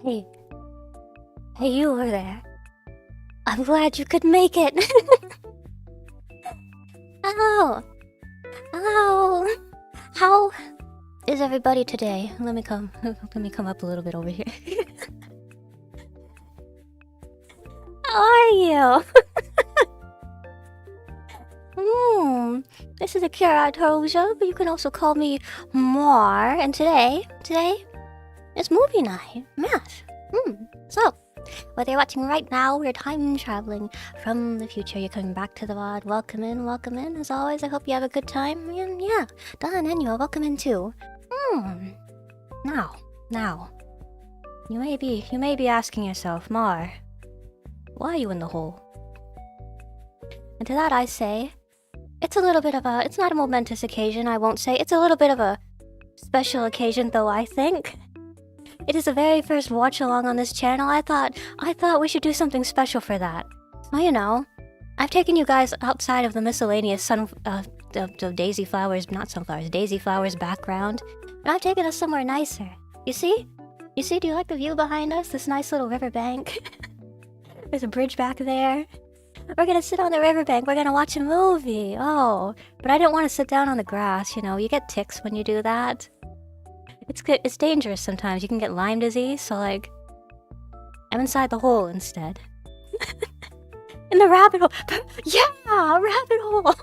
Hey, hey, you over there. I'm glad you could make it. Oh, oh, how is everybody today? Let me come up a little bit over here. How are you? This is Akira Toja, but you can also call me Mar. And today, it's movie night. Math. So, whether you're watching right now, we're time traveling from the future. You're coming back to the VOD. Welcome in, welcome in. As always, I hope you have a good time. And yeah, Dan and you, welcome in too. Now, you may be asking yourself, Mar, why are you in the hole? And to that I say, it's not a momentous occasion, I won't say. It's a little bit of a special occasion, though, I think. It is the very first watch-along on this channel. I thought we should do something special for that. So, you know, I've taken you guys outside of the miscellaneous daisy flowers background, and I've taken us somewhere nicer. You see? Do you like the view behind us? This nice little riverbank. There's a bridge back there. We're gonna sit on the riverbank. We're gonna watch a movie. Oh, but I didn't want to sit down on the grass. You know, you get ticks when you do that. It's dangerous sometimes. You can get Lyme disease. So like, I'm inside the hole instead. In the rabbit hole. Yeah, rabbit hole.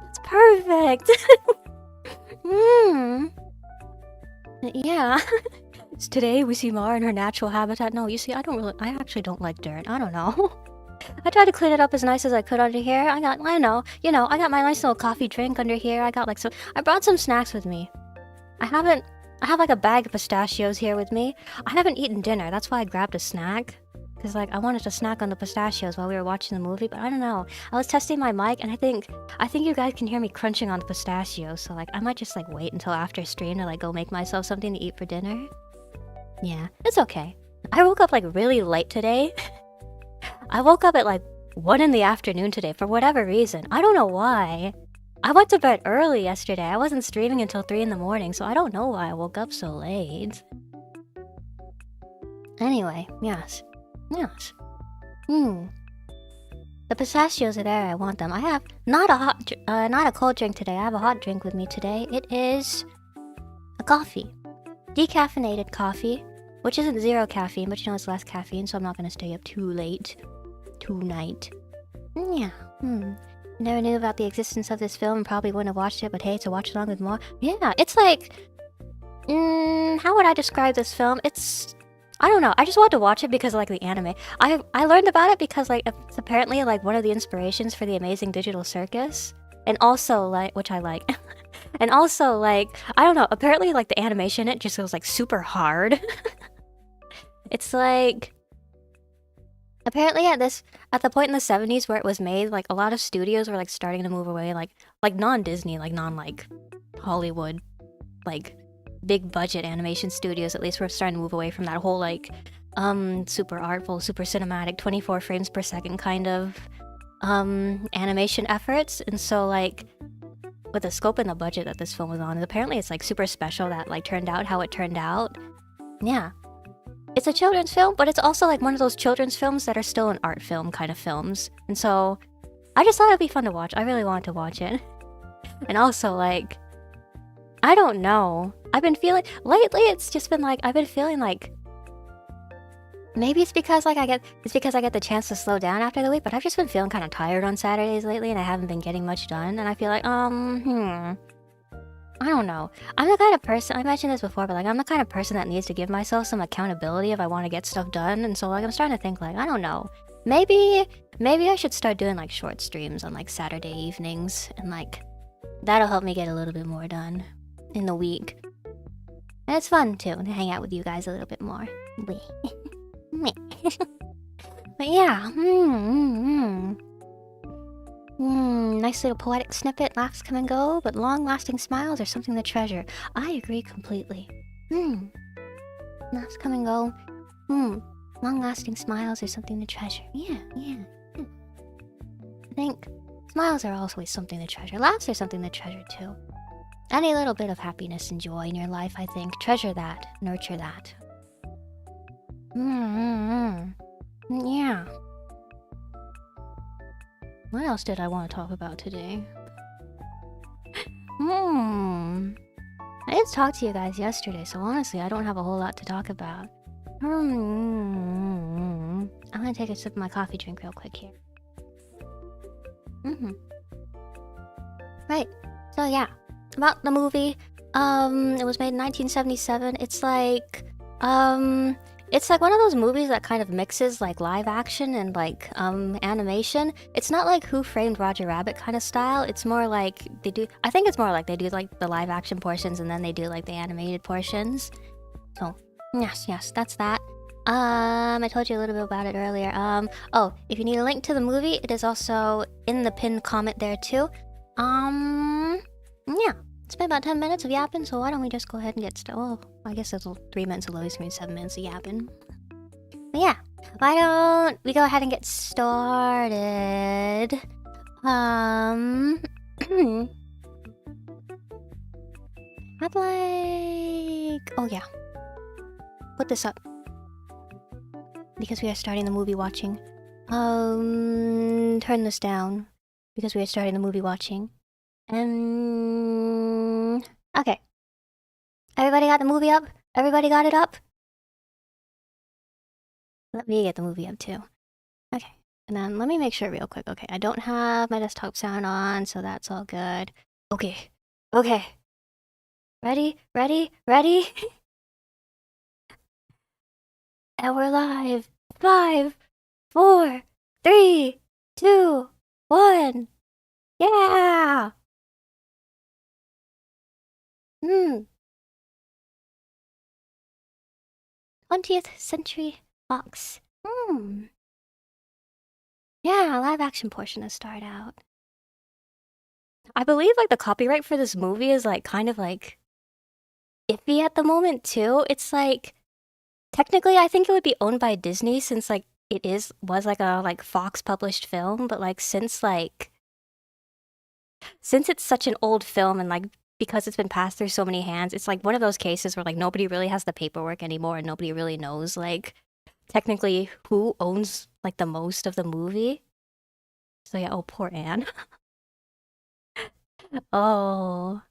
It's perfect. Yeah. Today we see Mara in her natural habitat. No, you see, I actually don't like dirt. I don't know. I tried to clean it up as nice as I could under here. I got my nice little coffee drink under here. I brought some snacks with me. I have like a bag of pistachios here with me. I haven't eaten dinner. That's why I grabbed a snack. Cause like I wanted to snack on the pistachios while we were watching the movie, but I don't know. I was testing my mic and I think you guys can hear me crunching on the pistachios. So like I might just like wait until after stream to like go make myself something to eat for dinner. Yeah, it's okay. I woke up like really late today. I woke up at like 1 in the afternoon today for whatever reason. I don't know why. I went to bed early yesterday. I wasn't streaming until 3 in the morning, so I don't know why I woke up so late. Anyway, yes. The pistachios are there. I want them. I have not a cold drink today. I have a hot drink with me today. It is a coffee. Decaffeinated coffee. Which isn't 0 caffeine, but you know it's less caffeine, so I'm not gonna stay up too late tonight. Yeah. Never knew about the existence of this film and probably wouldn't have watched it, but hey, to watch along with more. Yeah, it's like... how would I describe this film? I don't know. I just wanted to watch it because of like the anime. I learned about it because like it's apparently like one of the inspirations for the Amazing Digital Circus. And also like, which I like. And also like, I don't know, apparently like the animation it just goes like super hard. It's like... Apparently at the point in the 70s where it was made, like a lot of studios were like starting to move away, like non-Disney, like non-like Hollywood, like big budget animation studios at least were starting to move away from that whole like super artful, super cinematic, 24 frames per second kind of animation efforts. And so like with the scope and the budget that this film was on, apparently it's like super special that like turned out how it turned out. Yeah. It's a children's film, but it's also like one of those children's films that are still an art film kind of films. And so I just thought it'd be fun to watch. I really wanted to watch it. And also like, I don't know. I've been feeling, lately it's just been like, I've been feeling like, maybe it's because like I get the chance to slow down after the week, but I've just been feeling kind of tired on Saturdays lately and I haven't been getting much done. And I feel like, I don't know. I'm the kind of person, I mentioned this before, but like I'm the kind of person that needs to give myself some accountability if I want to get stuff done. And so like I'm starting to think like, I don't know. Maybe I should start doing like short streams on like Saturday evenings and like that'll help me get a little bit more done in the week. And it's fun too to hang out with you guys a little bit more. But yeah, nice little poetic snippet. Laughs come and go, but long-lasting smiles are something to treasure. I agree completely. Laughs come and go. Long-lasting smiles are something to treasure. Yeah. I think smiles are always something to treasure. Laughs are something to treasure too. Any little bit of happiness and joy in your life, I think. Treasure that. Nurture that. Yeah. What else did I want to talk about today? I did talk to you guys yesterday, so honestly, I don't have a whole lot to talk about. I'm gonna take a sip of my coffee drink real quick here. Right. So yeah, about the movie. It was made in 1977. It's like one of those movies that kind of mixes like live action and like animation. It's not like Who Framed Roger Rabbit kind of style. It's more like they do. I think it's more like they do like the live action portions and then they do like the animated portions. So yes, that's that. I told you a little bit about it earlier. Oh, if you need a link to the movie, it is also in the pinned comment there too. Yeah. It's been about 10 minutes of yapping, so why don't we just go ahead and get started? Oh, I guess it's 3 minutes of loading screen, 7 minutes of yapping. But yeah, why don't we go ahead and get started? I'd like... Oh yeah. Put this up. Because we are starting the movie watching. Turn this down. Because we are starting the movie watching. Okay. Everybody got the movie up? Everybody got it up? Let me get the movie up too. Okay. And then let me make sure real quick. Okay, I don't have my desktop sound on, so that's all good. Okay. Okay. Ready? Ready? Ready? And we're live. 5, 4, 3, 2, 1. Yeah! 20th Century Fox. Yeah, live action portion to start out. I believe like the copyright for this movie is like kind of like iffy at the moment too. It's like technically I think it would be owned by Disney since like was like a like Fox published film, but like since it's such an old film and like because it's been passed through so many hands, it's like one of those cases where like nobody really has the paperwork anymore and nobody really knows like technically who owns like the most of the movie. So yeah, oh poor Anne. Oh,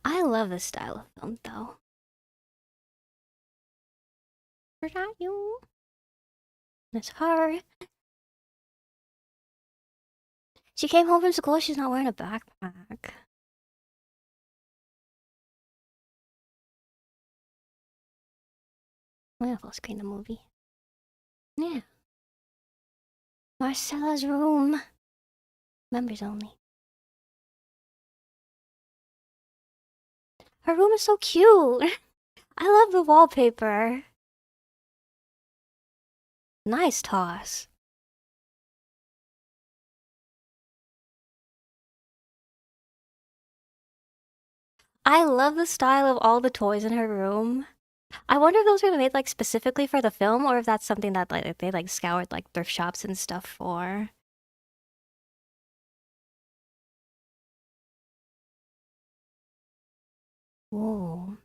I love this style of film though. Forgot you. It's her. She came home from school, she's not wearing a backpack. I'm gonna full screen the movie. Yeah. Marcella's room. Members only. Her room is so cute. I love the wallpaper. Nice toss. I love the style of all the toys in her room. I wonder if those were made like specifically for the film or if that's something that like they like scoured like thrift shops and stuff for. Whoa.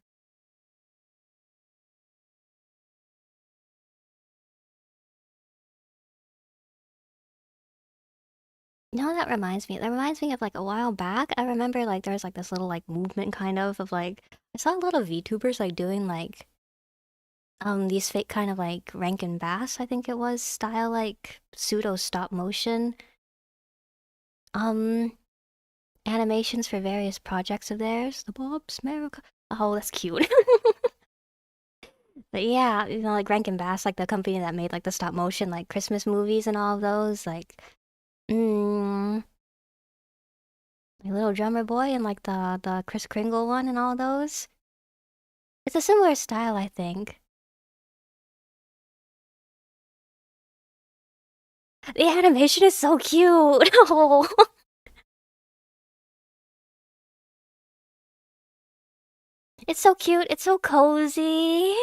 You know what that reminds me? That reminds me of like a while back. I remember like there was like this little like movement kind of like I saw a lot of VTubers like doing like these fake kind of like Rankin Bass, I think it was, style like pseudo stop motion um animations for various projects of theirs. The Bob's America. Oh, that's cute. But yeah, you know, like Rankin Bass, like the company that made like the stop motion like Christmas movies and all of those, like mm, like Little Drummer Boy and like the Kris Kringle one and all those. It's a similar style, I think. The animation is so cute. Oh. It's so cute. It's so cozy.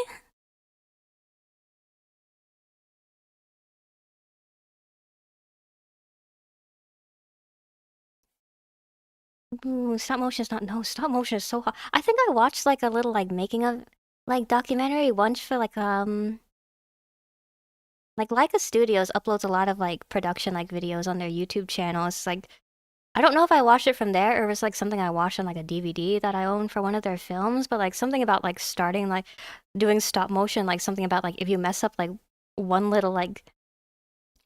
Ooh, stop motion is not no stop motion is so hot. I think I watched like a little like making of like documentary once for like Leica Studios uploads a lot of like production like videos on their YouTube channel. It's like I don't know if I watched it from there or it was like something I watched on like a DVD that I own for one of their films, but like something about like starting like doing stop motion, like something about like if you mess up like one little like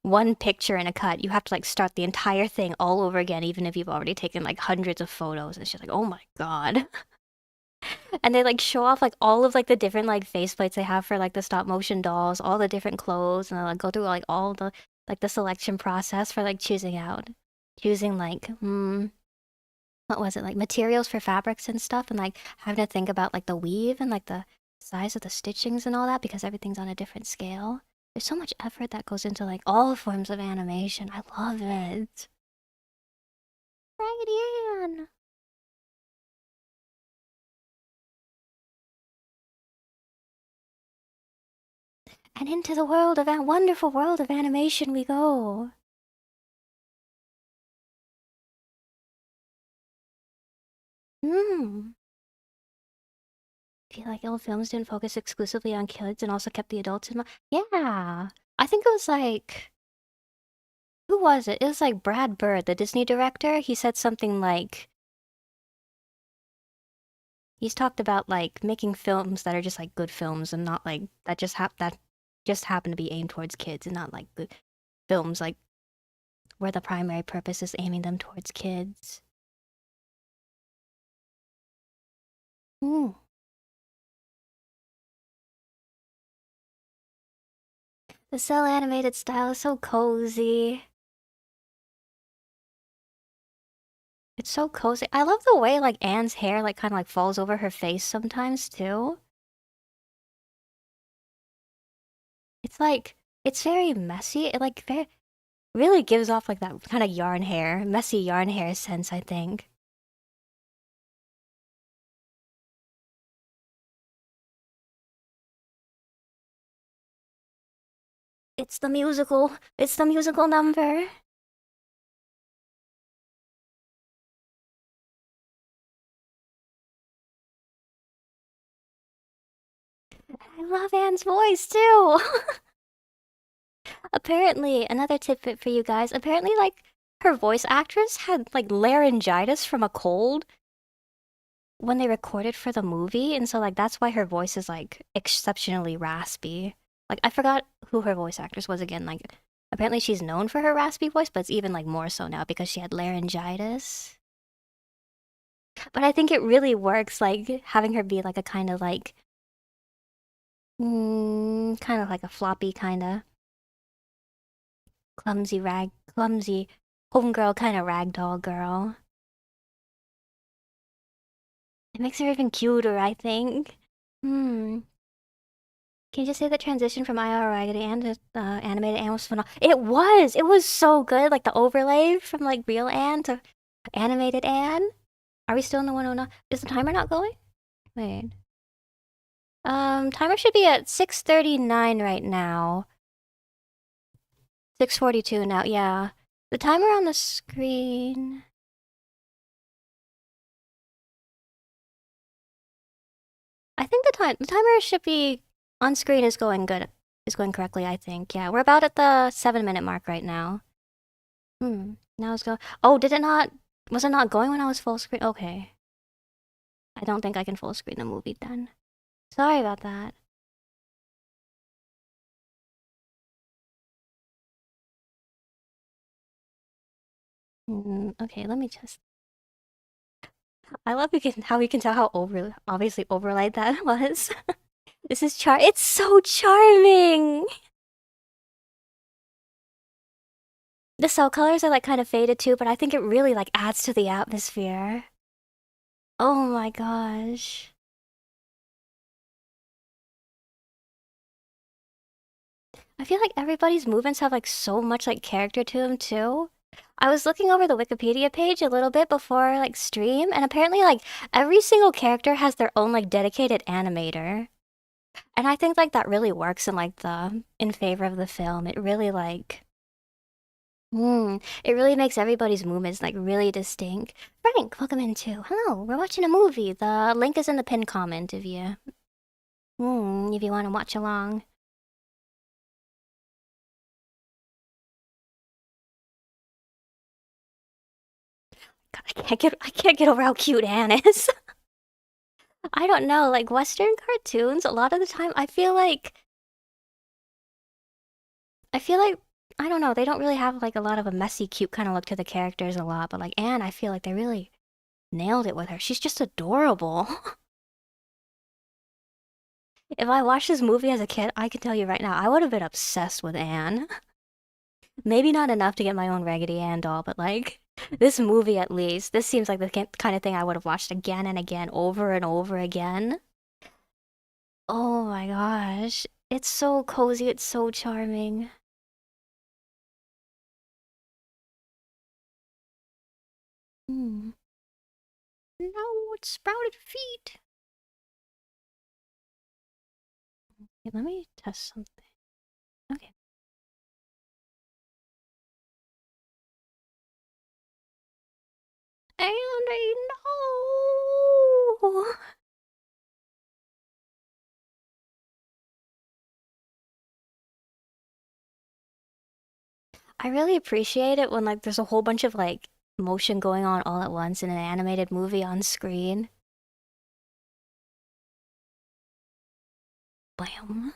one picture in a cut, you have to like start the entire thing all over again, even if you've already taken like hundreds of photos. It's just like, oh my God. And they like show off like all of like the different like faceplates they have for like the stop motion dolls, all the different clothes, and they like go through like all the like the selection process for like choosing like what was it like materials for fabrics and stuff, and like having to think about like the weave and like the size of the stitchings and all that because everything's on a different scale. There's so much effort that goes into like all forms of animation. I love it. Raggedy Ann. And into the world of wonderful world of animation we go. Hmm. Feel like old films didn't focus exclusively on kids and also kept the adults in mind. Yeah. I think it was like who was it? It was like Brad Bird, the Disney director. He said something like he's talked about like making films that are just like good films and not like that just happen to be aimed towards kids and not like good films like where the primary purpose is aiming them towards kids. Ooh. The cell animated style is so cozy. It's so cozy. I love the way like Anne's hair like kind of like falls over her face sometimes too. It's like it's very messy. It like very really gives off like that kind of yarn hair, messy yarn hair sense, I think. It's the musical. It's the musical number. I love Anne's voice too. Apparently, another tidbit for you guys. Apparently, like her voice actress had like laryngitis from a cold when they recorded for the movie, and so like that's why her voice is like exceptionally raspy. Like I forgot who her voice actress was again. Like apparently she's known for her raspy voice, but it's even like more so now because she had laryngitis. But I think it really works, like having her be like a kind of like, kind of like a floppy kind of clumsy homegirl kind of ragdoll girl. It makes her even cuter, I think. Hmm. Can you just say the transition from IR Raggedy Ann to animated Anne was phenomenal? It was! It was so good! Like the overlay from like real Anne to animated Anne. Are we still in the 109? Is the timer not going? Wait. Timer should be at 6:39 right now. 6:42 now, yeah. The timer on the screen. I think the timer should be on screen is going good. Is going correctly, I think. Yeah, we're about at the 7-minute mark right now. Now it's going. Oh, did it not? Was it not going when I was full screen? Okay. I don't think I can full screen the movie then. Sorry about that. Okay, let me just. I love how we can tell how obviously overlaid that was. This is It's so charming. The cell colors are like kind of faded too, but I think it really like adds to the atmosphere. Oh my gosh. I feel like everybody's movements have like so much like character to them too. I was looking over the Wikipedia page a little bit before like stream, and apparently like every single character has their own like dedicated animator. And I think like that really works in like the in favor of the film. It really like it really makes everybody's movements like really distinct. Frank, welcome in too. Hello, we're watching a movie. The link is in the pinned comment if you If you want to watch along. God, I can't get over how cute Anne is. I don't know, like Western cartoons, a lot of the time I feel like I don't know, they don't really have like a lot of a messy, cute kind of look to the characters a lot, but like Anne, I feel like they really nailed it with her. She's just adorable. If I watched this movie as a kid, I can tell you right now, I would have been obsessed with Anne. Maybe not enough to get my own Raggedy Ann doll, but like this movie at least, this seems like the kind of thing I would have watched again and again, over and over again. Oh my gosh. It's so cozy, it's so charming. Hmm. No, it's sprouted feet. Okay, let me test something. Okay. And I know. I really appreciate it when like there's a whole bunch of like motion going on all at once in an animated movie on screen. Blam.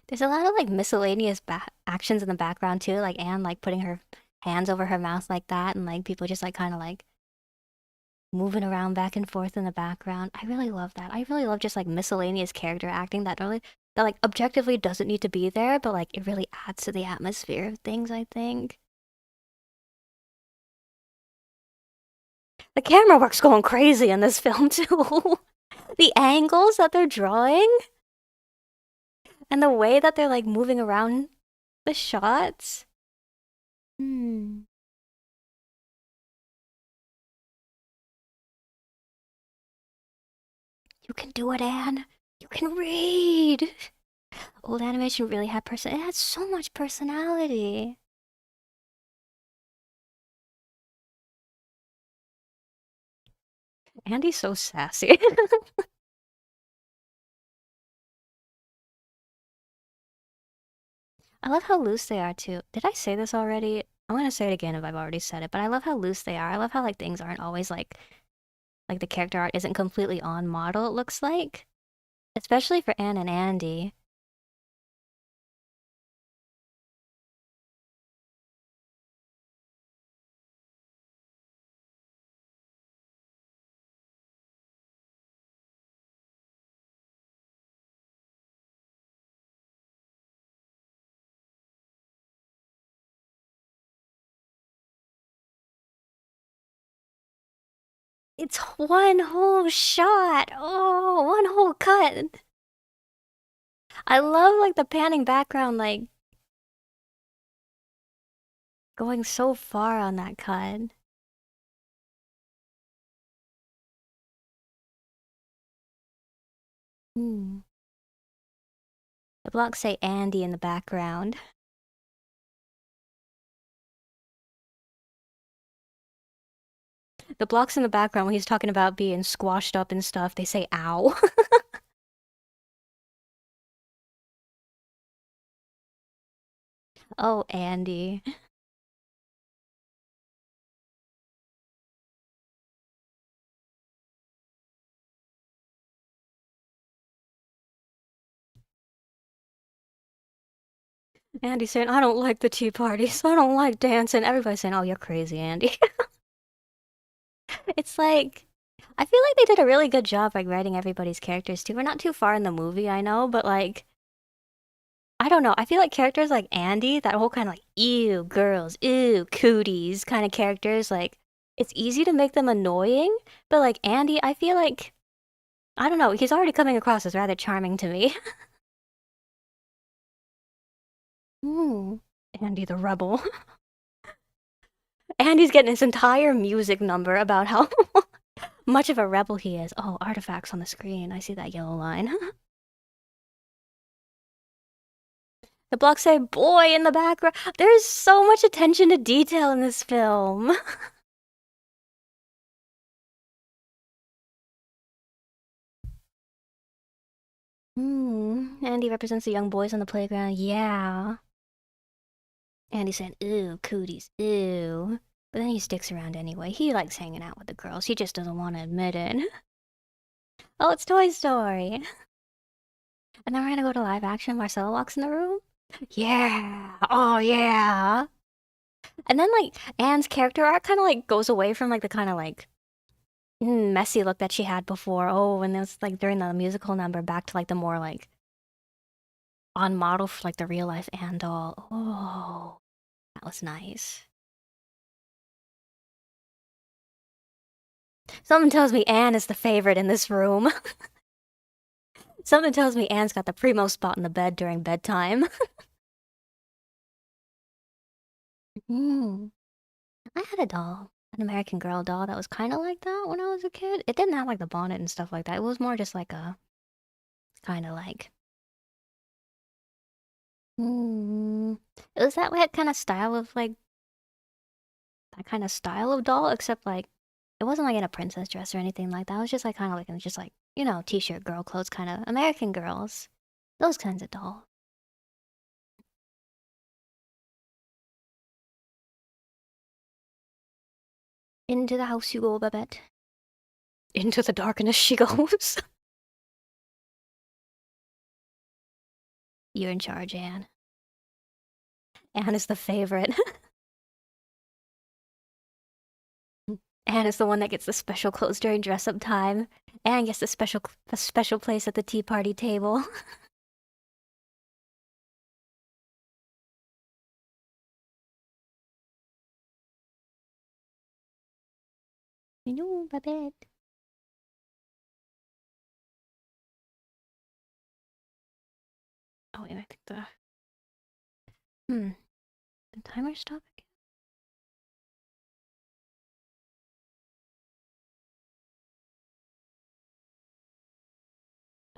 There's a lot of like miscellaneous actions in the background too, like Anne like putting her hands over her mouth like that, and like people just like kind of like moving around back and forth in the background. I really love that. I really love just like miscellaneous character acting that like objectively doesn't need to be there, but like it really adds to the atmosphere of things, I think. The camera work's going crazy in this film too. The angles that they're drawing and the way that they're like moving around the shots. Hmm. You can do it, Anne. You can read. Old animation really had it had so much personality. Andy's so sassy. I love how loose they are too. Did I say this already? I'm gonna say it again if I've already said it, but I love how loose they are. I love how like things aren't always like the character art isn't completely on model, it looks like. Especially for Anne and Andy. It's one whole shot. Oh, one whole cut. I love like the panning background, like going so far on that cut. Hmm. The blocks say Andy in the background. The blocks in the background when he's talking about being squashed up and stuff, they say ow. Oh, Andy. Andy saying, I don't like the tea parties. I don't like dancing. Everybody's saying, oh, you're crazy, Andy. It's like, I feel like they did a really good job like writing everybody's characters too. We're not too far in the movie, I know, but like, I don't know. I feel like characters like Andy, that whole kind of like, ew, girls, ew, cooties kind of characters, like, it's easy to make them annoying, but like Andy, I feel like, I don't know, he's already coming across as rather charming to me. Hmm. Andy the rebel. Andy's getting his entire music number about how much of a rebel he is. Oh, artifacts on the screen. I see that yellow line. The blocks say boy in the background. There's so much attention to detail in this film. Andy represents the young boys on the playground. Yeah. Andy said, "Ooh, cooties, ooh." But then he sticks around anyway. He likes hanging out with the girls. He just doesn't want to admit it. Oh, it's Toy Story. And then we're gonna go to live action. Marcella walks in the room. Yeah. Oh, yeah. And then, like, Anne's character arc kind of, like, goes away from, like, the kind of, like, messy look that she had before. Oh, and it was, like, during the musical number, back to, like, the more, like, on model for, like, the real life Anne doll. Oh, that was nice. Something tells me Anne is the favorite in this room. Something tells me Anne's got the primo spot in the bed during bedtime. Hmm. I had a doll, an American Girl doll that was kind of like that when I was a kid. It didn't have like the bonnet and stuff like that. It was more just like a kind of like. Hmm. It was that kind of style of like that kind of style of doll, except like it wasn't like in a princess dress or anything like that. It was just like kind of like in just like t-shirt girl clothes, kind of American Girls, those kinds of dolls. Into the house you go, Babette. Into the darkness she goes. You're in charge, Anne. Anne is the favorite. Anne is the one that gets the special clothes during dress-up time. Anne gets the special place at the tea party table. You know, Babette. Oh wait, I think the timer stop again.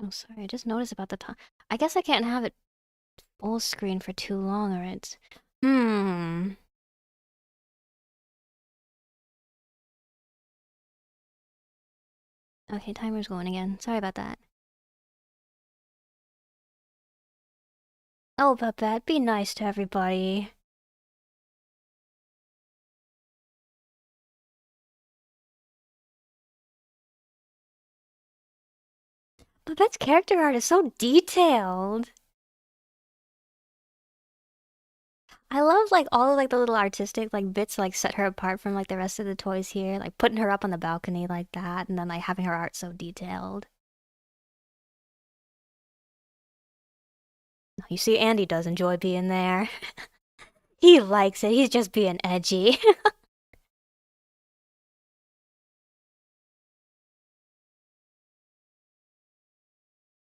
Oh, sorry. I just noticed about the time. I guess I can't have it full screen for too long, or it's. Hmm. Okay, timer's going again. Sorry about that. Oh, Babette, be nice to everybody. Babette's character art is so detailed. I love like all of like the little artistic like bits like set her apart from like the rest of the toys here, like putting her up on the balcony like that, and then like having her art so detailed. You see, Andy does enjoy being there. He likes it. He's just being edgy.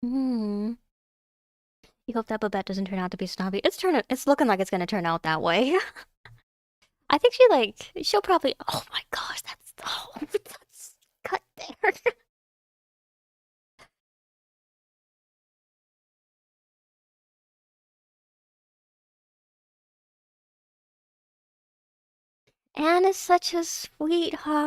Hmm. You hope that Babette doesn't turn out to be snobby. It's looking like it's gonna turn out that way. I think she'll probably. Oh my gosh, that's cut there. Anne is such a sweetheart.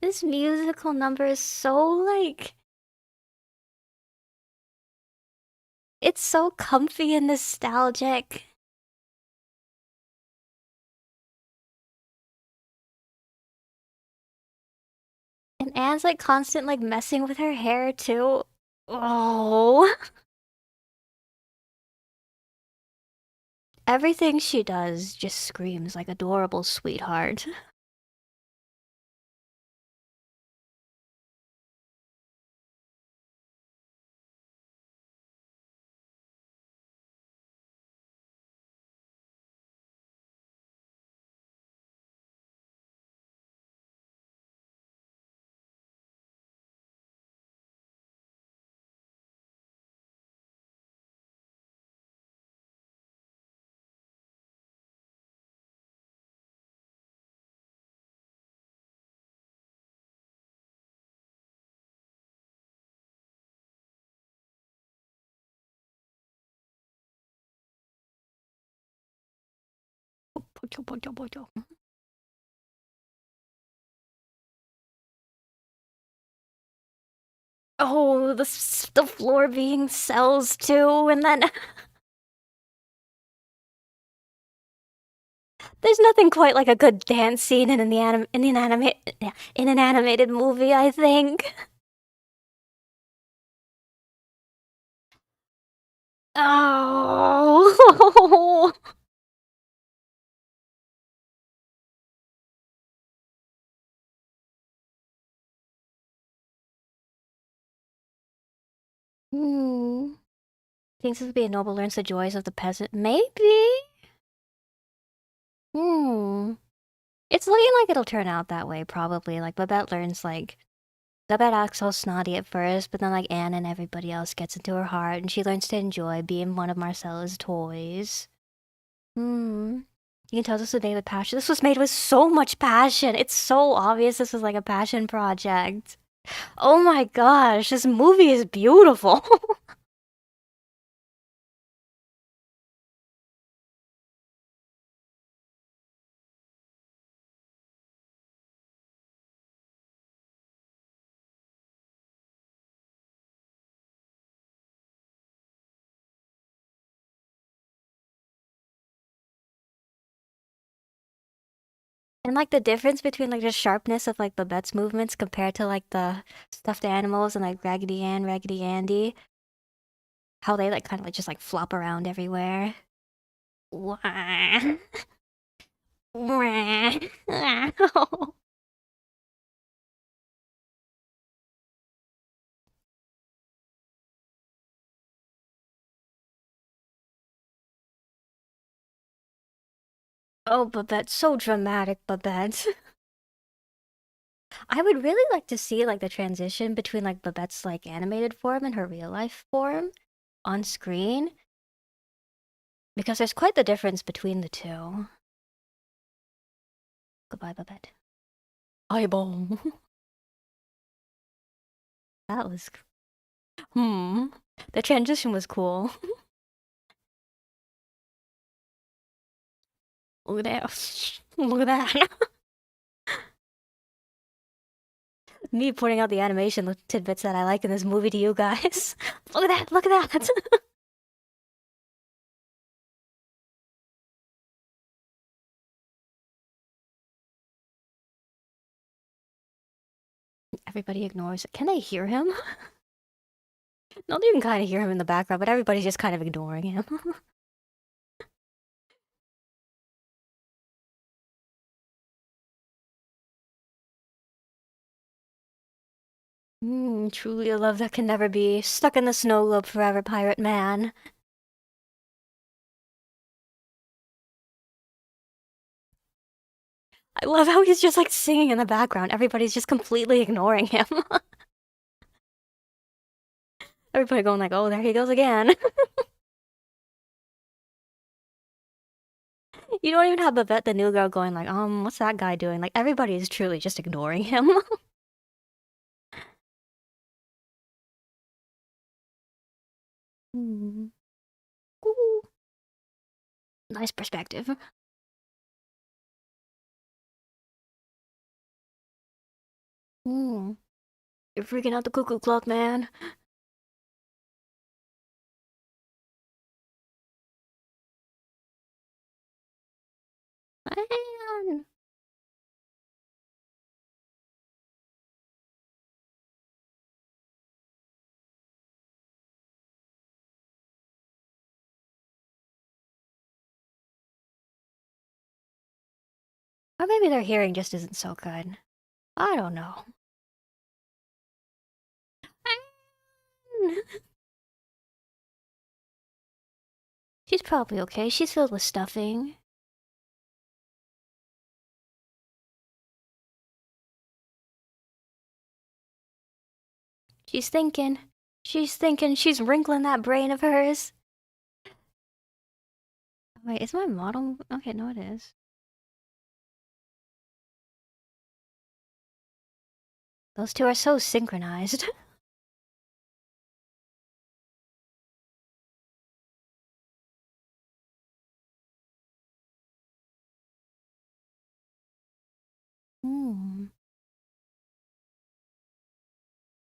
This musical number is so like it's so comfy and nostalgic. And Anne's like constant like messing with her hair too. Oh. Everything she does just screams like adorable sweetheart. Oh, the floor being cells too, and then there's nothing quite like a good dance scene in an animated movie, I think. Oh. Hmm. Thinks this would be a noble learns the joys of the peasant. Maybe. Hmm. It's looking like it'll turn out that way, probably. Like, Babette learns, like, Babette acts all snotty at first, but then, like, Anne and everybody else gets into her heart, and she learns to enjoy being one of Marcella's toys. Hmm. You can tell this was made with passion. This was made with so much passion. It's so obvious this was, like, a passion project. Oh my gosh, this movie is beautiful. And, like, the difference between, like, the sharpness of, like, Babette's movements compared to, like, the stuffed animals and, like, Raggedy Ann, Raggedy Andy. How they, like, kind of, like, just, like, flop around everywhere. Wah. Wah. Oh, Babette, so dramatic, Babette. I would really like to see, like, the transition between, like, Babette's, like, animated form and her real life form on screen. Because there's quite the difference between the two. Goodbye, Babette. Eyeball. That was... Hmm. The transition was cool. Look at that. Look at that. Me pointing out the animation tidbits that I like in this movie to you guys. Look at that, look at that. Everybody ignores it. Can they hear him? No, they can kind of hear him in the background, but everybody's just kind of ignoring him. Truly a love that can never be. Stuck in the snow globe forever, pirate man. I love how he's just like singing in the background. Everybody's just completely ignoring him. Everybody going like, oh, there he goes again. You don't even have Babette, the new girl, going like, what's that guy doing? Like, everybody is truly just ignoring him. Hmm. Ooh. Nice perspective. Hmm. You're freaking out the cuckoo clock, man. Man. Or maybe their hearing just isn't so good. I don't know. She's probably okay. She's filled with stuffing. She's thinking. She's thinking. She's wrinkling that brain of hers. Wait, is my model? Okay, no, it is. Those two are so synchronized.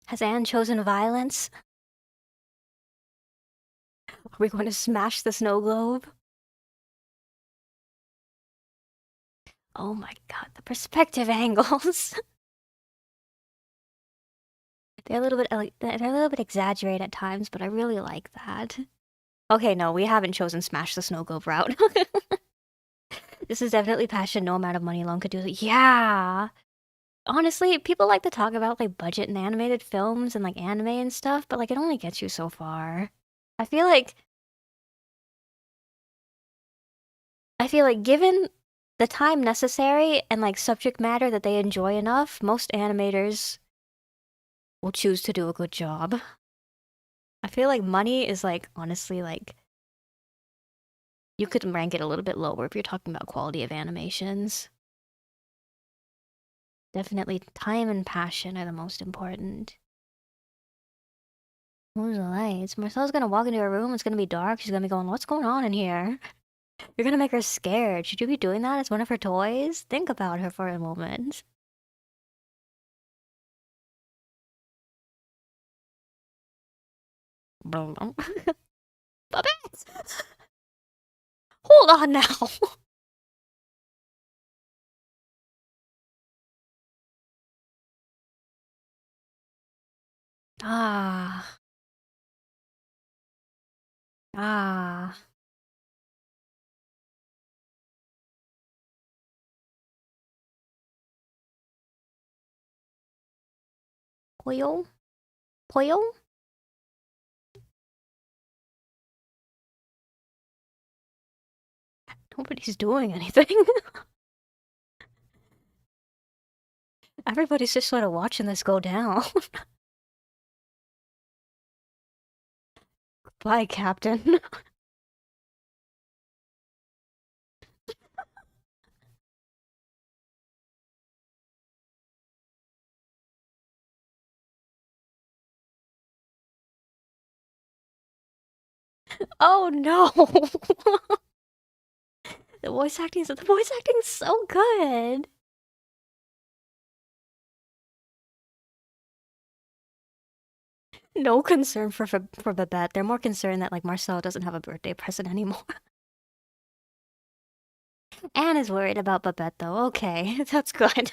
Has Anne chosen violence? Are we going to smash the snow globe? Oh my god, the perspective angles. They're a little bit they're a little bit exaggerated at times, but I really like that. Okay, no, we haven't chosen smash the snow globe route. This is definitely passion. No amount of money alone could do it. Yeah. Honestly, people like to talk about like budget and animated films and like anime and stuff, but like it only gets you so far. I feel like given the time necessary and like subject matter that they enjoy enough, most animators will choose to do a good job. I feel like money is like honestly like you could rank it a little bit lower if you're talking about quality of animations. Definitely time and passion are the most important. Who's the lights? Marcel's gonna walk into her room, it's gonna be dark, she's gonna be going, what's going on in here? You're gonna make her scared. Should you be doing that as one of her toys? Think about her for a moment. Puppets! Hold on now! Ah. Ah. Pollo? Pollo? Nobody's doing anything. Everybody's just sort of watching this go down. Bye, Captain. Oh no! The voice acting's so good. No concern for Babette. They're more concerned that like Marcel doesn't have a birthday present anymore. Anne is worried about Babette though. Okay, that's good.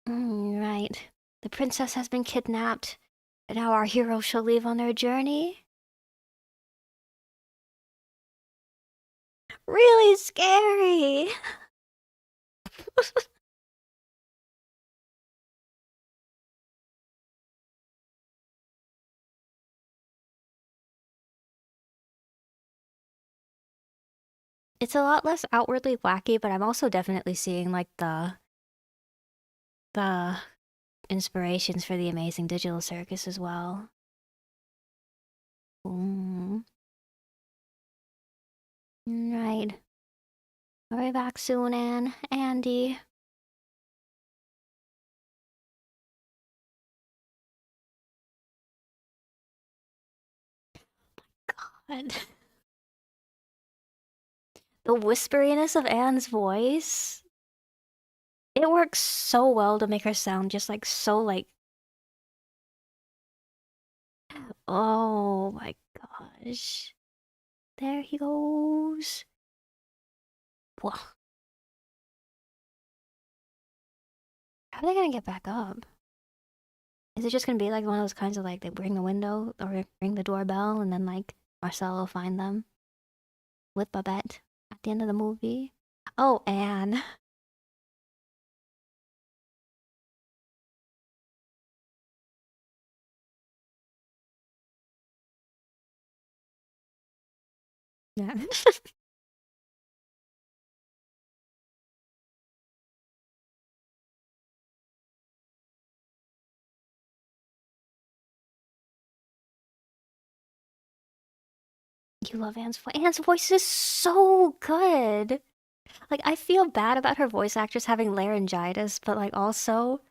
Right. The princess has been kidnapped, and now our heroes shall leave on their journey. Really scary. It's a lot less outwardly wacky, but I'm also definitely seeing like the inspirations for the amazing digital circus as well. Mm. Right. I'll be back soon, Anne. Andy. God. The whisperiness of Anne's voice. It works so well to make her sound just like so like, oh my gosh. There he goes. Whoa. How are they gonna get back up? Is it just gonna be like one of those kinds of like they ring the window or ring the doorbell and then like Marcel will find them with Babette at the end of the movie? Oh, Anne. Yeah. You love Anne's voice. Anne's voice is so good. Like I feel bad about her voice actress having laryngitis, but like also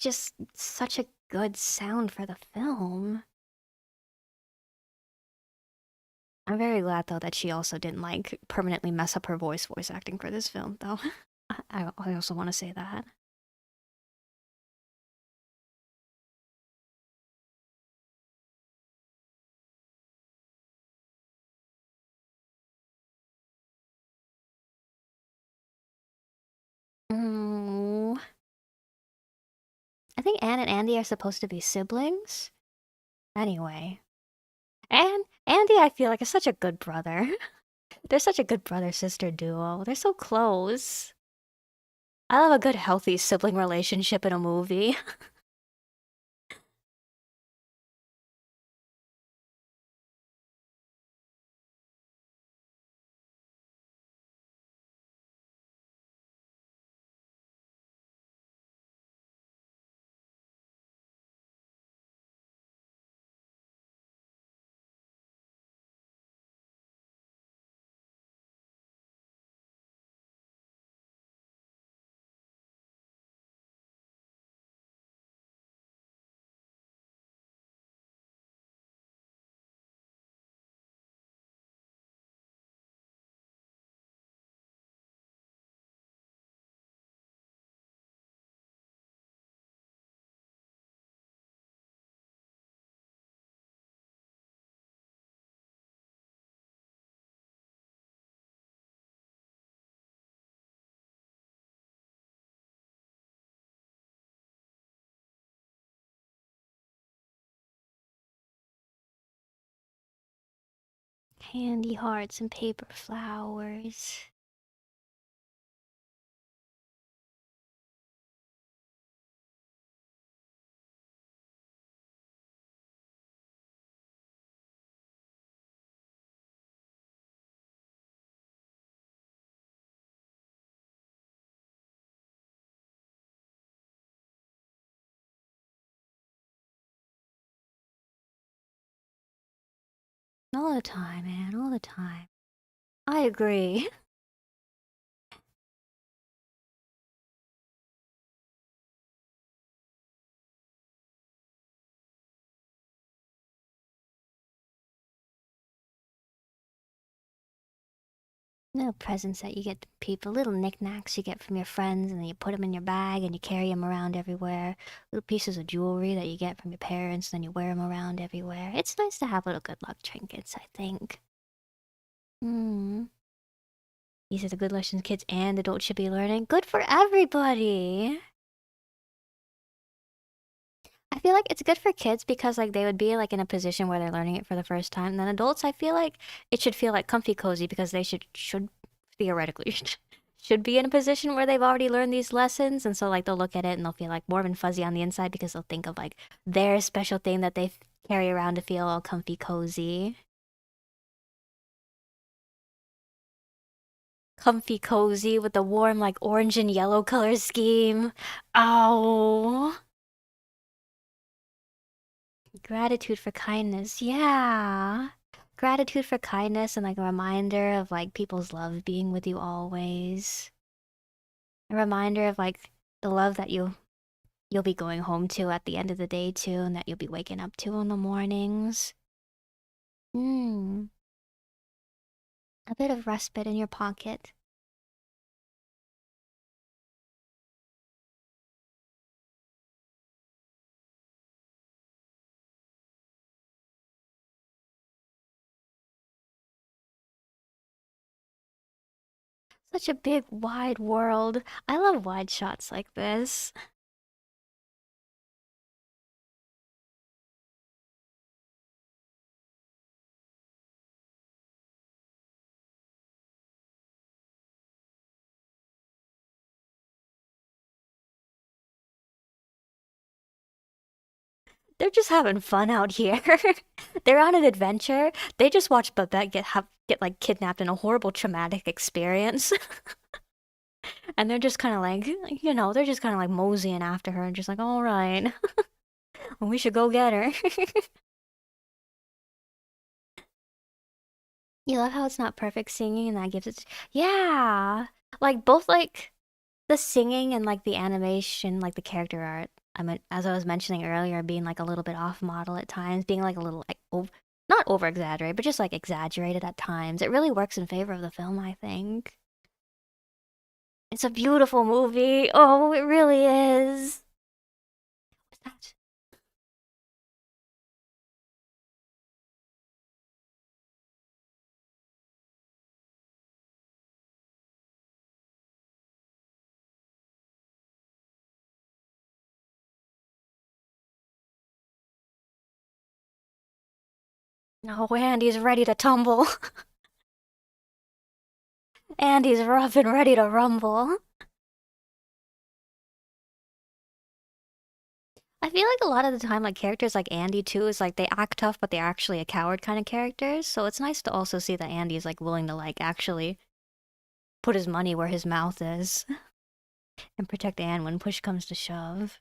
just such a good sound for the film. I'm very glad though that she also didn't like permanently mess up her voice acting for this film though. I also want to say that. Mm, I think Anne and Andy are supposed to be siblings. Anyway. And Andy, I feel like, is such a good brother. They're such a good brother-sister duo. They're so close. I love a good, healthy sibling relationship in a movie. Candy hearts and paper flowers. All the time, man, all the time. I agree. Little presents that you get to people, little knickknacks you get from your friends, and then you put them in your bag and you carry them around everywhere. Little pieces of jewelry that you get from your parents, then you wear them around everywhere. It's nice to have little good luck trinkets, I think. Hmm. These are the good lessons kids and adults should be learning. Good for everybody! I feel like it's good for kids because like they would be like in a position where they're learning it for the first time. And then adults, I feel like it should feel like comfy cozy because they should theoretically should be in a position where they've already learned these lessons, and so like they'll look at it and they'll feel like warm and fuzzy on the inside because they'll think of like their special thing that they carry around to feel all comfy cozy. Comfy cozy with the warm like orange and yellow color scheme. Oh. Gratitude for kindness. Yeah. Gratitude for kindness and like a reminder of like people's love being with you always. A reminder of like the love that you'll be going home to at the end of the day too, and that you'll be waking up to in the mornings. Hmm. A bit of respite in your pocket. Such a big, wide world. I love wide shots like this. They're just having fun out here. They're on an adventure. They just watched Babette get like kidnapped in a horrible traumatic experience. And they're just kind of like, they're just kind of like moseying after her and just like, all right, well, we should go get her. You love how it's not perfect singing and that gives it, yeah, like both like the singing and like the animation, like the character art I mean, as I was mentioning earlier, being like a little bit off model at times, being like a little like not over exaggerated, but just like exaggerated at times. It really works in favor of the film, I think. It's a beautiful movie. Oh, it really is. What's that? No, Andy's ready to tumble. Andy's rough and ready to rumble. I feel like a lot of the time, like characters like Andy too, is like they act tough, but they're actually a coward kind of characters. So it's nice to also see that Andy's like willing to like actually put his money where his mouth is and protect Anne when push comes to shove.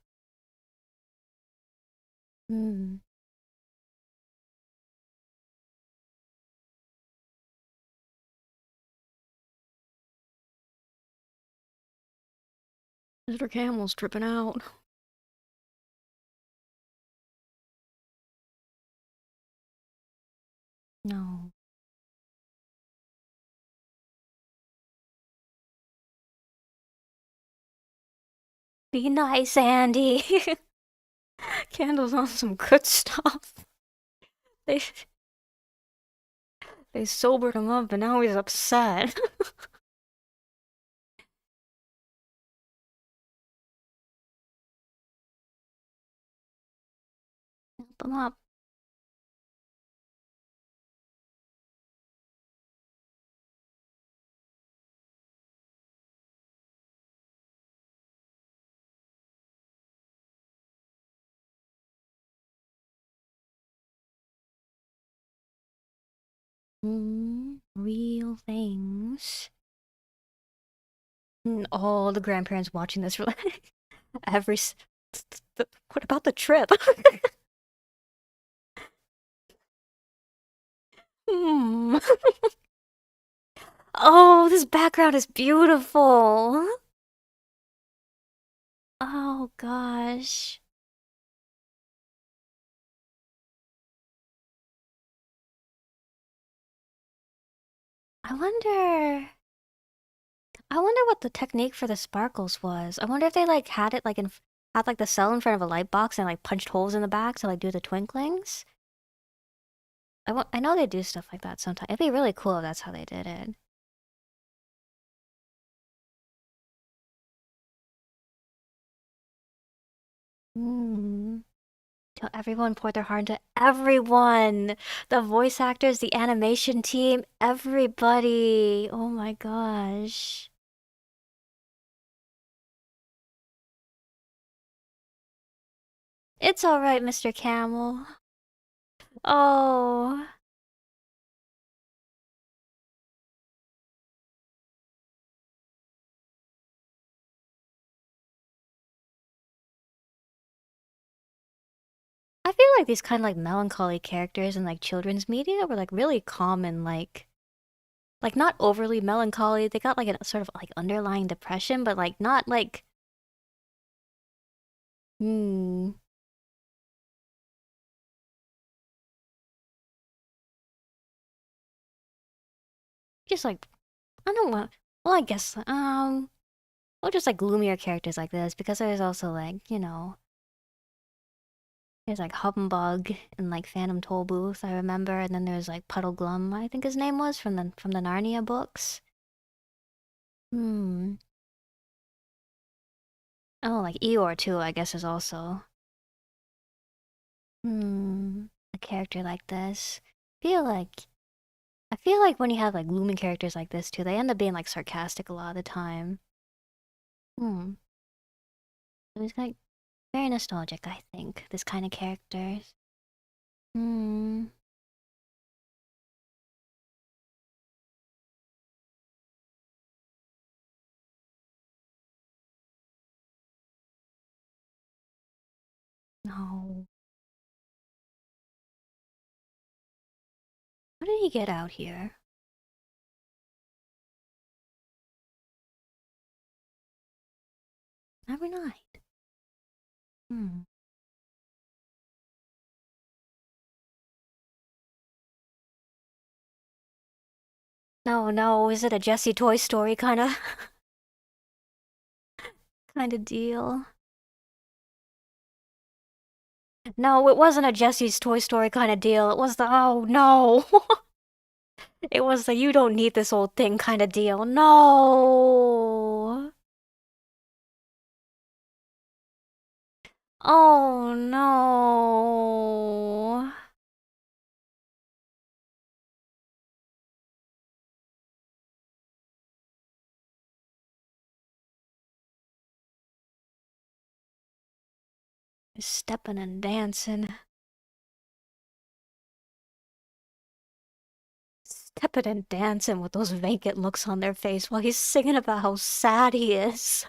Hmm. Mr. Camel's tripping out. No. Be nice, Andy. Candle's on some good stuff. They they sobered him up, but now he's upset. Help him up. Real things. All the grandparents watching this were like, every. What about the trip? Hmm. Oh, this background is beautiful. Oh gosh. I wonder. I wonder what the technique for the sparkles was. I wonder if they like had it like had like the cell in front of a light box and like punched holes in the back to like do the twinklings. I know they do stuff like that sometimes. It'd be really cool if that's how they did it. Hmm. Till everyone poured their heart into everyone. The voice actors, the animation team, everybody. Oh my gosh. It's all right, Mr. Camel. Oh. I feel like these kind of like melancholy characters in like children's media were like really common, like not overly melancholy. They got like a sort of like underlying depression, but like not like hmm, just like I don't want. Well, I guess well, just like gloomier characters like this because there's also like there's like Humbug and like Phantom Tollbooth I remember, and then there's like Puddle Glum I think his name was from the Narnia books. Hmm. Oh, like Eeyore too I guess is also a character like this. Feel like I feel like when you have like gloomy characters like this too, they end up being like sarcastic a lot of the time. Hmm. So it's like very nostalgic, I think, this kind of characters. Hmm. No. How did he get out here? Every night. Hmm. No, no, is it a Jessie Toy Story kind of kind of deal? No, it wasn't a Jessie's Toy Story kind of deal. It was the oh no. It was the you don't need this old thing kind of deal. No. Oh no. Stepping and dancing. Stepping and dancing with those vacant looks on their face while he's singing about how sad he is.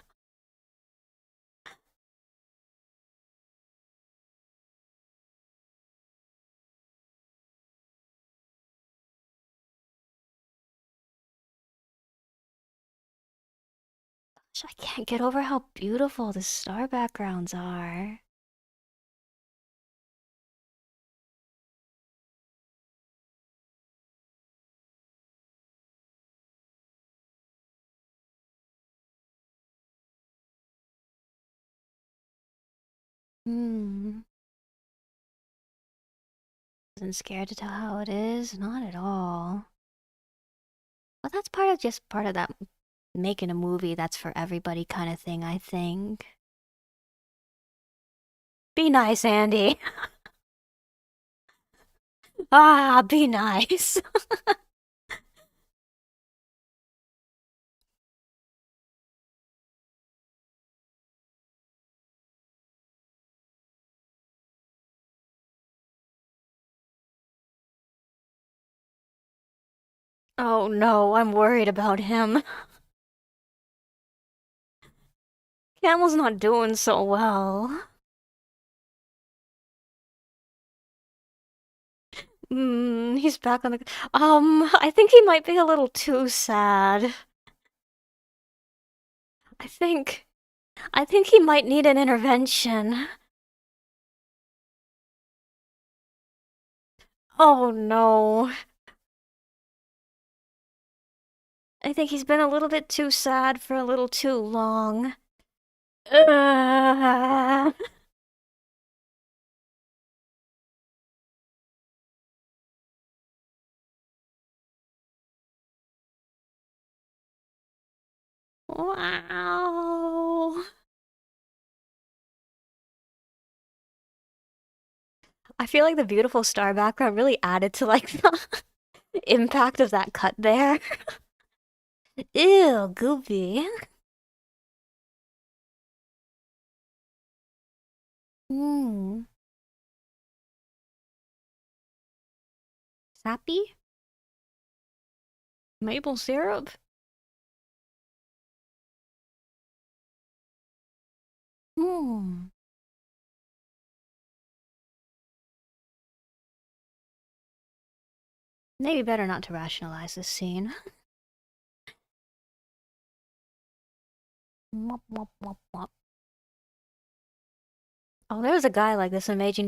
Gosh, I can't get over how beautiful the star backgrounds are. Hmm. Wasn't scared to tell how it is? Not at all. Well, that's part of that making a movie that's for everybody kind of thing, I think. Be nice, Andy. Ah, be nice. Oh no, I'm worried about him. Camel's not doing so well. He's back on the. I think he might be a little too sad. I think. I think he might need an intervention. Oh no. I think he's been a little bit too sad for a little too long. Uh, wow. I feel like the beautiful star background really added to like the impact of that cut there. Ew, goopy. Hmm. Sappy? Maple syrup? Hmm. Maybe better not to rationalize this scene. Wop, wop, wop, wop. Oh, there's a guy like this amazing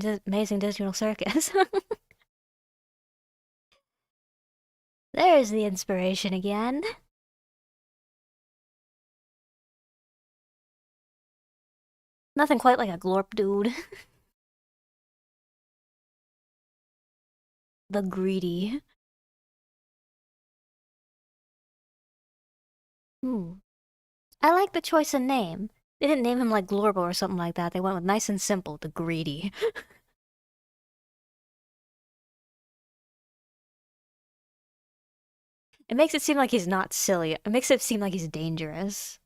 digital circus. There's the inspiration again. Nothing quite like a glorp dude. The greedy. Hmm. I like the choice of name. They didn't name him like Glorbo or something like that. They went with nice and simple, the greedy. It makes it seem like he's not silly. It makes it seem like he's dangerous.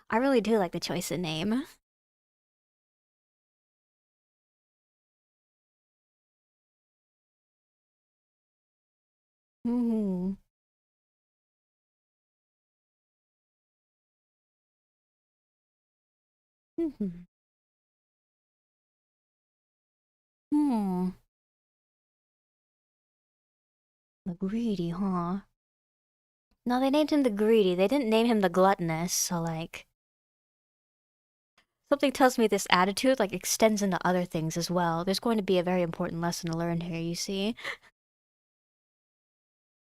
I really do like the choice of name. Hmm. Hmm. Hmm. The greedy, huh? No, they named him the greedy. They didn't name him the gluttonous, so like... Something tells me this attitude like extends into other things as well. There's going to be a very important lesson to learn here, you see.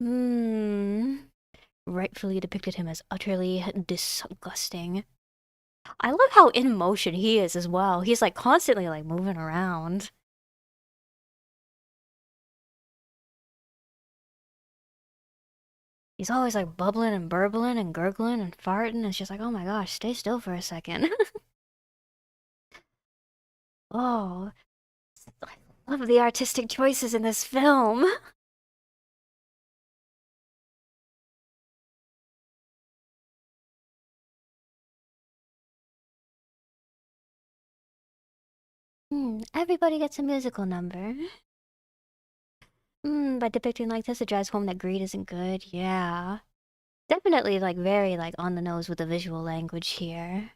Hmm. Rightfully depicted him as utterly disgusting. I love how in motion he is as well. He's like constantly like moving around. He's always like bubbling and burbling and gurgling and farting. It's just like, oh my gosh, stay still for a second. Oh, I love the artistic choices in this film. Everybody gets a musical number. By depicting like this, it drives home that greed isn't good. Yeah. Definitely like very like on the nose with the visual language here.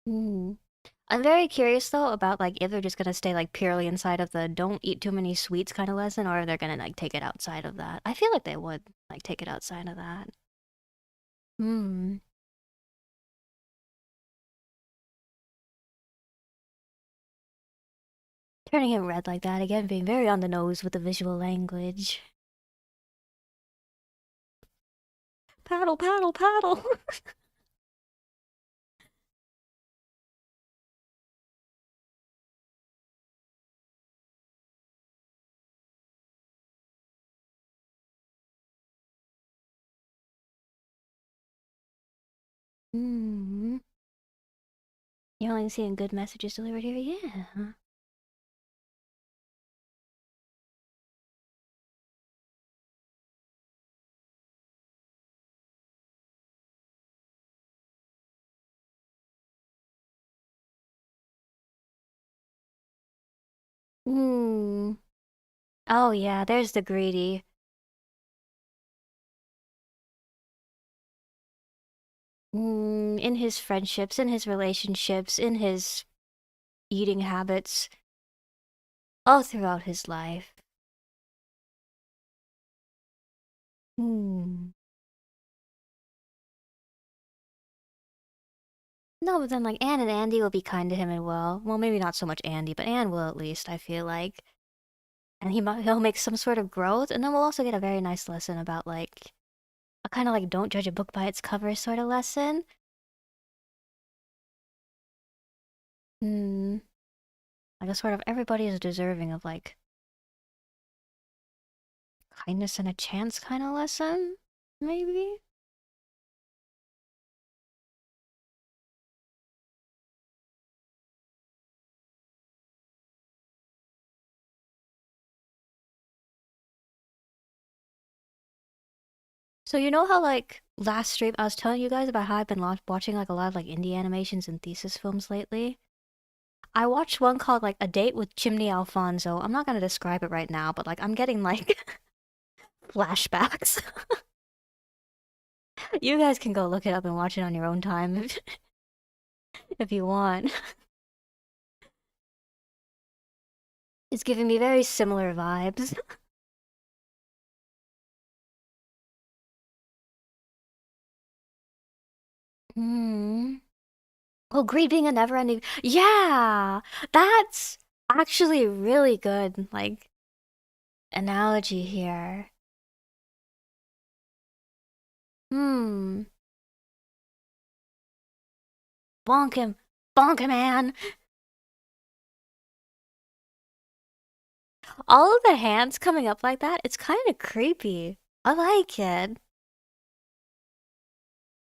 Hmm. I'm very curious though about like if they're just gonna stay like purely inside of the don't eat too many sweets kind of lesson, or if they're gonna like take it outside of that. I feel like they would like take it outside of that. Hmm. Turning it red like that again, being very on the nose with the visual language. Paddle, paddle, paddle. Hmm. You're only seeing good messages delivered here, yeah. Hmm. Oh yeah, there's the greedy. In his friendships, in his relationships, in his eating habits, all throughout his life. Hmm. No, but then like Anne and Andy will be kind to him and well, maybe not so much Andy, but Anne will at least, I feel like. And he'll make some sort of growth, and then we'll also get a very nice lesson about like a kind of like don't judge a book by its cover sort of lesson. Hmm. Like a sort of everybody is deserving of like kindness and a chance kind of lesson, maybe. So you know how like last stream I was telling you guys about how I've been watching like a lot of like indie animations and thesis films lately? I watched one called like A Date with Chimney Alfonso. I'm not gonna describe it right now, but like I'm getting like flashbacks. You guys can go look it up and watch it on your own time if you want. It's giving me very similar vibes. Hmm. Oh, greed being a never-ending. Yeah, that's actually really good. Like analogy here. Hmm. Bonk him. Bonk him, man. All of the hands coming up like that, it's kind of creepy. I like it.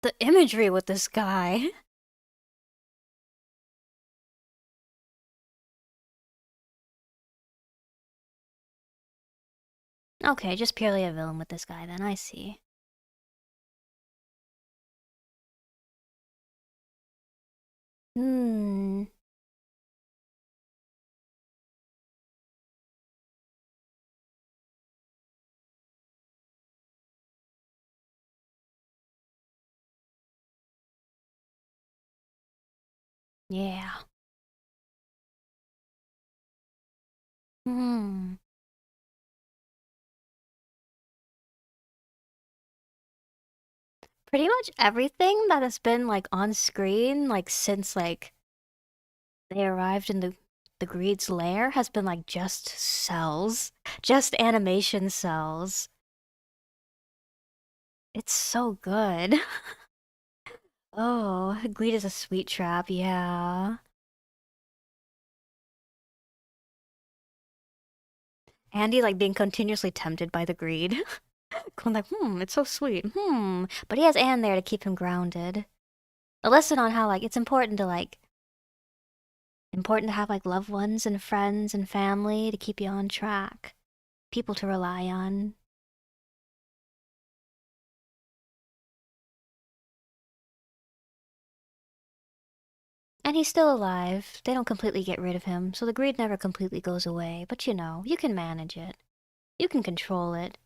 The imagery with this guy. Okay, just purely a villain with this guy then, I see. Hmm. Yeah. Hmm. Pretty much everything that has been like on screen, like since like they arrived in the Greed's lair has been like just cells. Just animation cells. It's so good. Oh, Greed is a sweet trap, yeah. Andy like being continuously tempted by the greed. Going like, it's so sweet. But he has Anne there to keep him grounded. A lesson on how like it's important to have like loved ones and friends and family to keep you on track. People to rely on. And he's still alive. They don't completely get rid of him, so the greed never completely goes away. But you know, you can manage it. You can control it.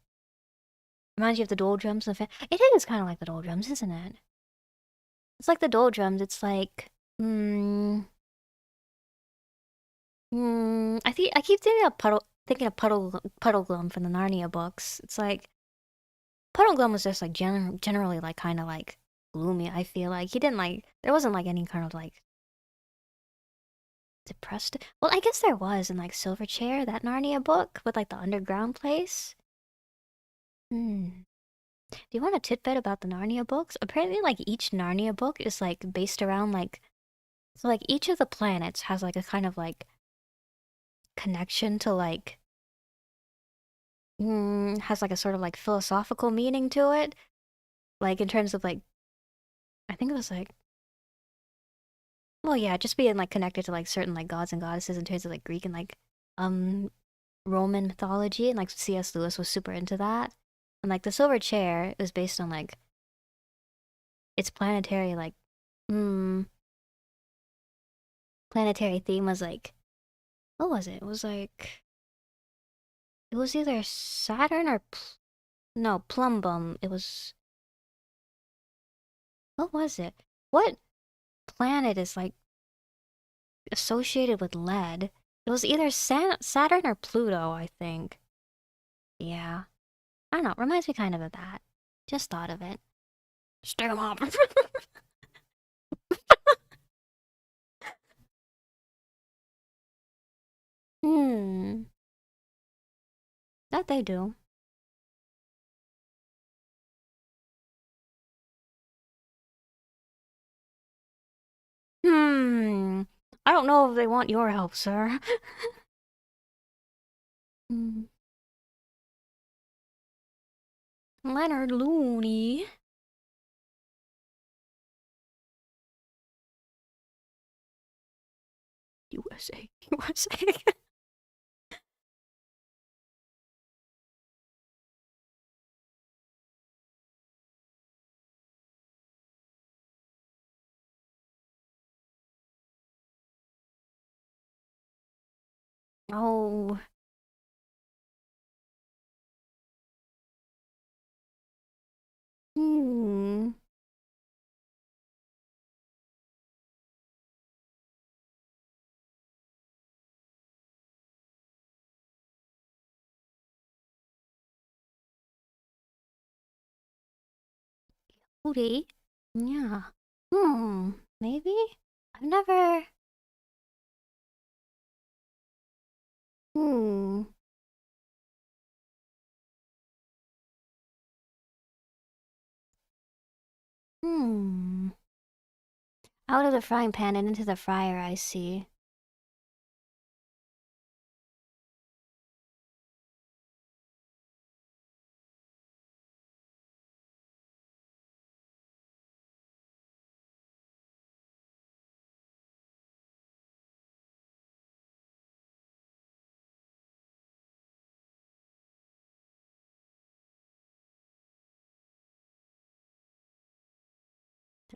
Reminds you of the doldrums. It is kind of like the doldrums, isn't it? It's like the doldrums. It's like, I keep thinking of Puddle Glum from the Narnia books. It's like Puddle Glum was just like generally like kind of like gloomy. I feel like he didn't like there wasn't like any kind of like depressed. Well, I guess there was in like Silverchair, that Narnia book with like the underground place. Hmm. Do you want a tidbit about the Narnia books? Apparently, like each Narnia book is like based around like so like each of the planets has like a kind of like connection to like has like a sort of like philosophical meaning to it. Like in terms of like I think it was like well yeah, just being like connected to like certain like gods and goddesses in terms of like Greek and like um Roman mythology and like C.S. Lewis was super into that. And like the Silver Chair is based on like its planetary like hmm planetary theme was like what was it? It was like it was either Saturn or no, Plumbum. It was what was it? What planet is like associated with lead? It was either Saturn or Pluto, I think. Yeah. I don't know, reminds me kind of that. Just thought of it. Stick 'em up. Hmm. That they do. Hmm. I don't know if they want your help, sir. Hmm. Leonard Looney. USA. USA. Oh. Hmm. Hootie. Yeah. Maybe? I've never. Hmm. Hmm. Out of the frying pan and into the fryer, I see.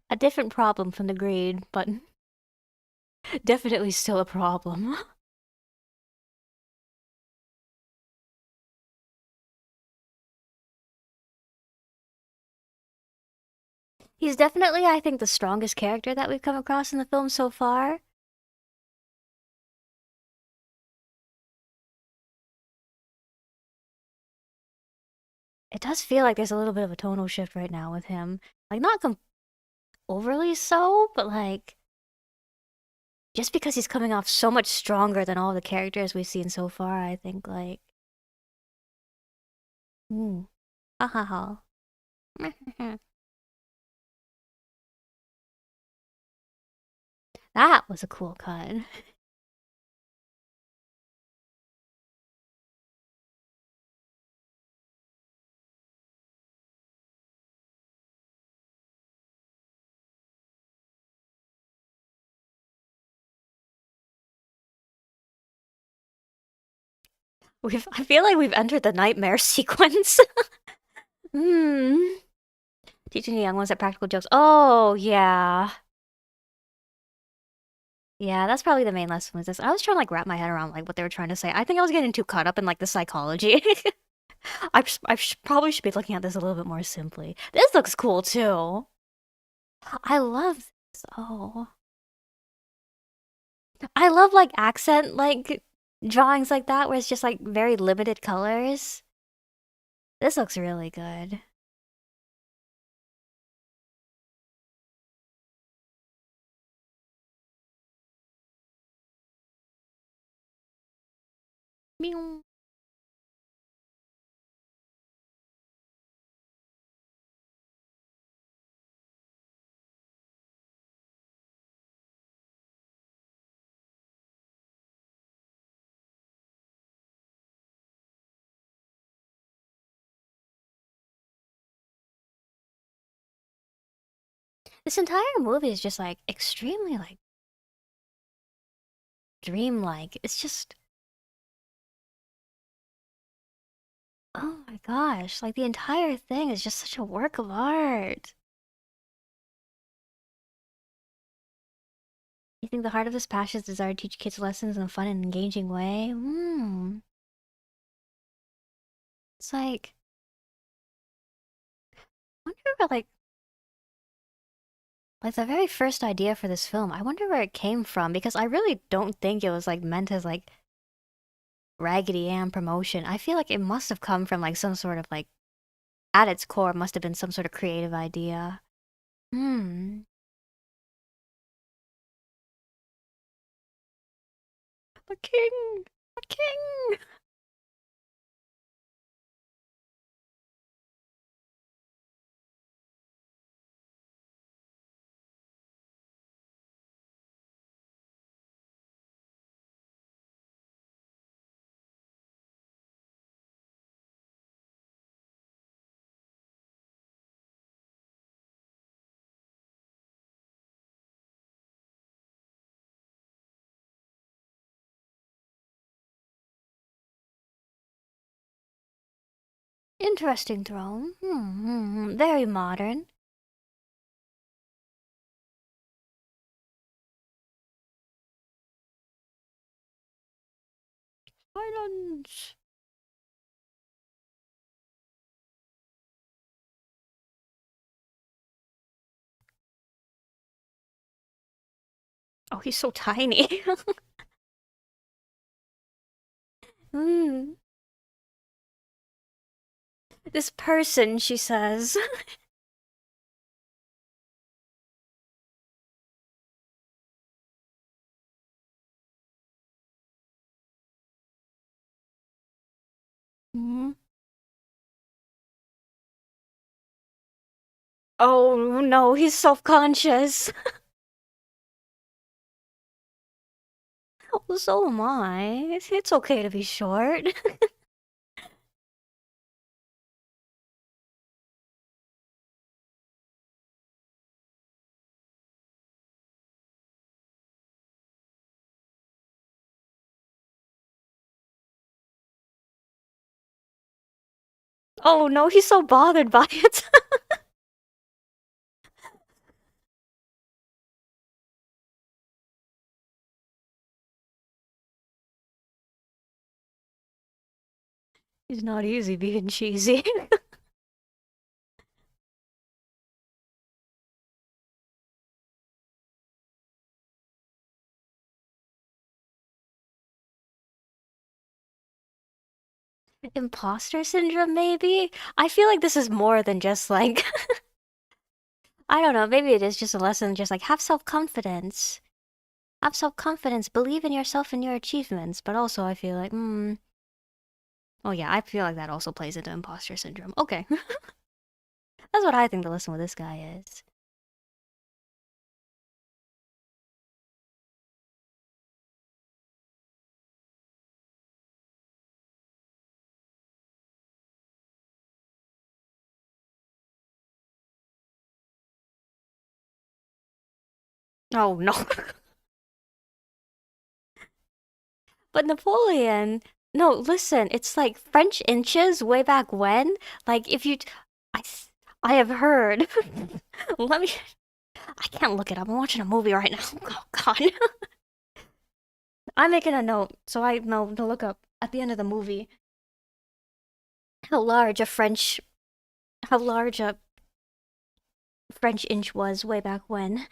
A different problem from the grade, but definitely still a problem. He's definitely, I think, the strongest character that we've come across in the film so far. it does feel like there's a little bit of a tonal shift right now with him. Like, not overly so, but like, just because he's coming off so much stronger than all the characters we've seen so far, I think, like, ha ha ha. That was a cool cut. I feel like we've entered the nightmare sequence. Hmm. Teaching the young ones that practical jokes. Oh, yeah. Yeah, that's probably the main lesson was this. I was trying to like wrap my head around like what they were trying to say. I think I was getting too caught up in like the psychology. Probably should be looking at this a little bit more simply. This looks cool too. I love this. Oh, I love like accent like drawings like that where it's just like very limited colors. This looks really good. Meow. This entire movie is just like extremely like dreamlike. It's just oh my gosh, like the entire thing is just such a work of art. You think the heart of this passion is desire to teach kids lessons in a fun and engaging way? It's like, I wonder about like the very first idea for this film. I wonder where it came from because I really don't think it was like meant as like Raggedy Ann promotion. I feel like it must have come from like some sort of like at its core must have been some sort of creative idea. Hmm. The king! The king! Interesting throne. Very modern. Silence. Oh, he's so tiny. Hmm. This person, she says. Hmm. Oh no, he's self-conscious. Well, so am I. It's okay to be short. Oh no, he's so bothered by it. He's not easy being cheesy. Imposter syndrome, maybe? I feel like this is more than just like I don't know, maybe it is just a lesson just like have self-confidence. Have self-confidence, believe in yourself and your achievements, but also I feel like, oh yeah, I feel like that also plays into imposter syndrome. Okay. That's what I think the lesson with this guy is. Oh no. But Napoleon, no, listen, it's like French inches way back when. Like if you, I, I have heard. Let me. I can't look it up. I'm watching a movie right now. Oh God. I'm making a note so I know to look up at the end of the movie how large a French, how large a French inch was way back when.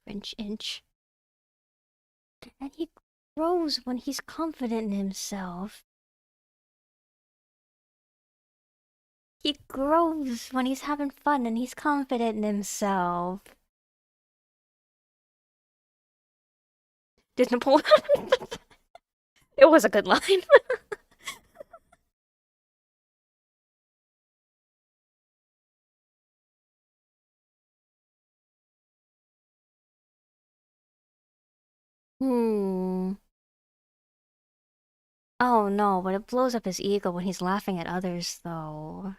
French inch. And he grows when he's confident in himself. He grows when he's having fun and he's confident in himself. Did Napoleon? It was a good line. Hmm. Oh no, but it blows up his ego when he's laughing at others, though.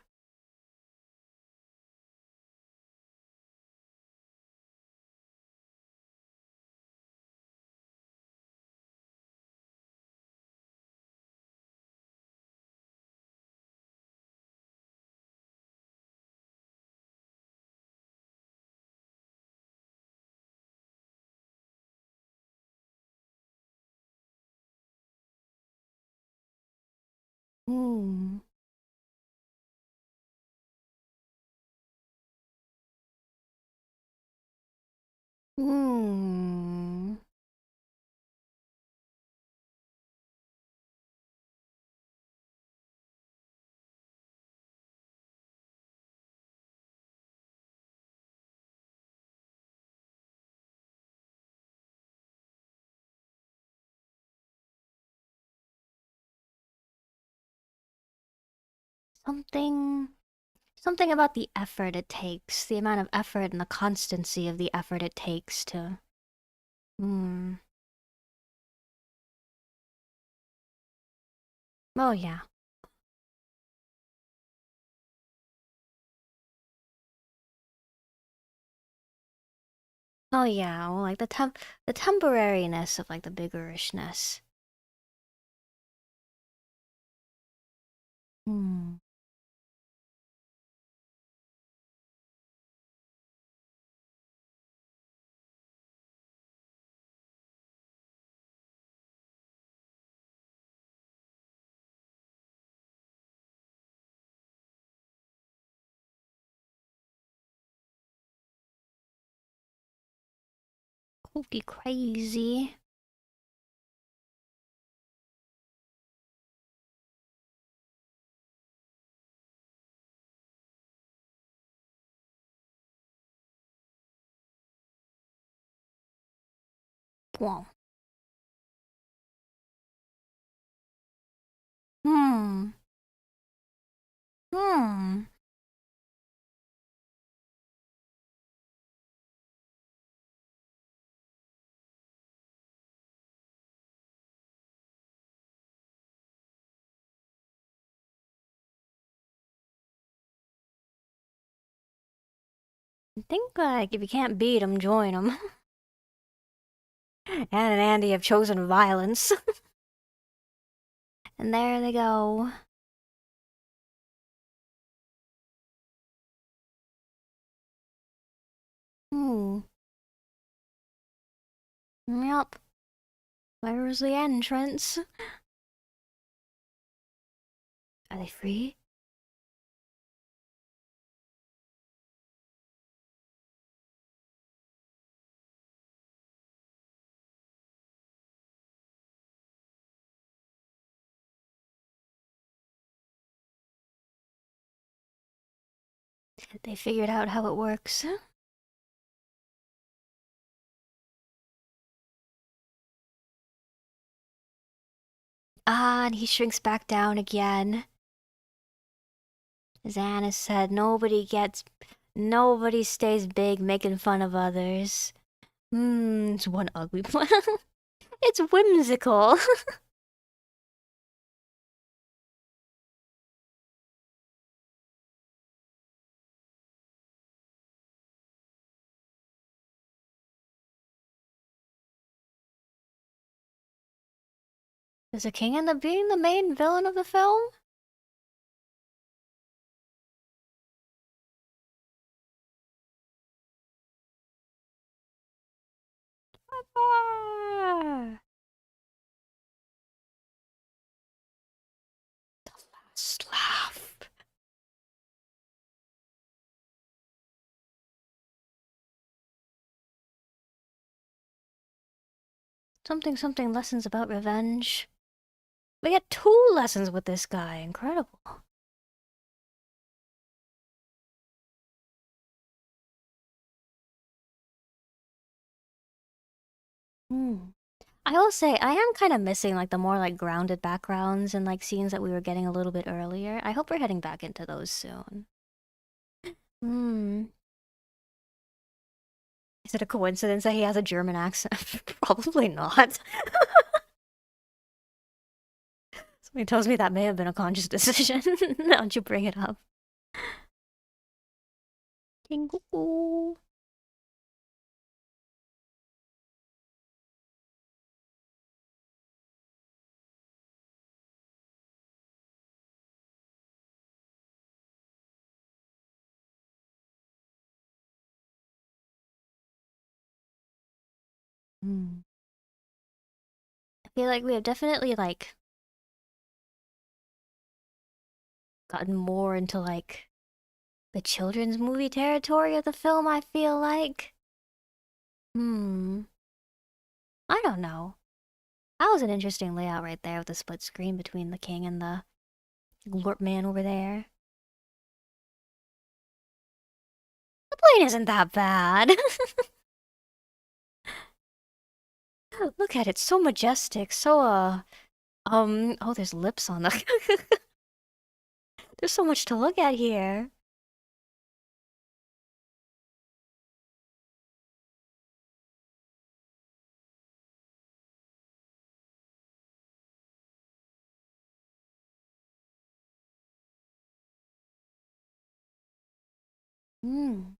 Hmm. Hmm. Something. Something about the effort it takes, the amount of effort and the constancy of the effort it takes to. Hmm. Oh yeah. Oh yeah. Well, like the temporariness of like the biggerishness. Hmm. Cookie crazy. Wow. Hmm. Hmm. I think like if you can't beat 'em, join 'em. Anne and Andy have chosen violence. And there they go. Hmm. Yep. Where's the entrance? Are they free? They figured out how it works. Ah, and he shrinks back down again. As Anna said, nobody stays big making fun of others. It's one ugly plan. It's whimsical. Does the king end up being the main villain of the film? Ah, last laugh. Something lessons about revenge. We get 2 lessons with this guy. Incredible. Hmm. I will say, I am kind of missing like the more like grounded backgrounds and like scenes that we were getting a little bit earlier. I hope we're heading back into those soon. Hmm. Is it a coincidence that he has a German accent? Probably not. Something tells me that may have been a conscious decision. Now that you bring it up. Kinguku. Hmm. I feel like we have definitely like gotten more into like the children's movie territory of the film, I feel like. Hmm. I don't know. That was an interesting layout right there with the split screen between the king and the lord man over there. The plane isn't that bad. Look at it, so majestic, so oh, there's lips on the There's so much to look at here. Hmm.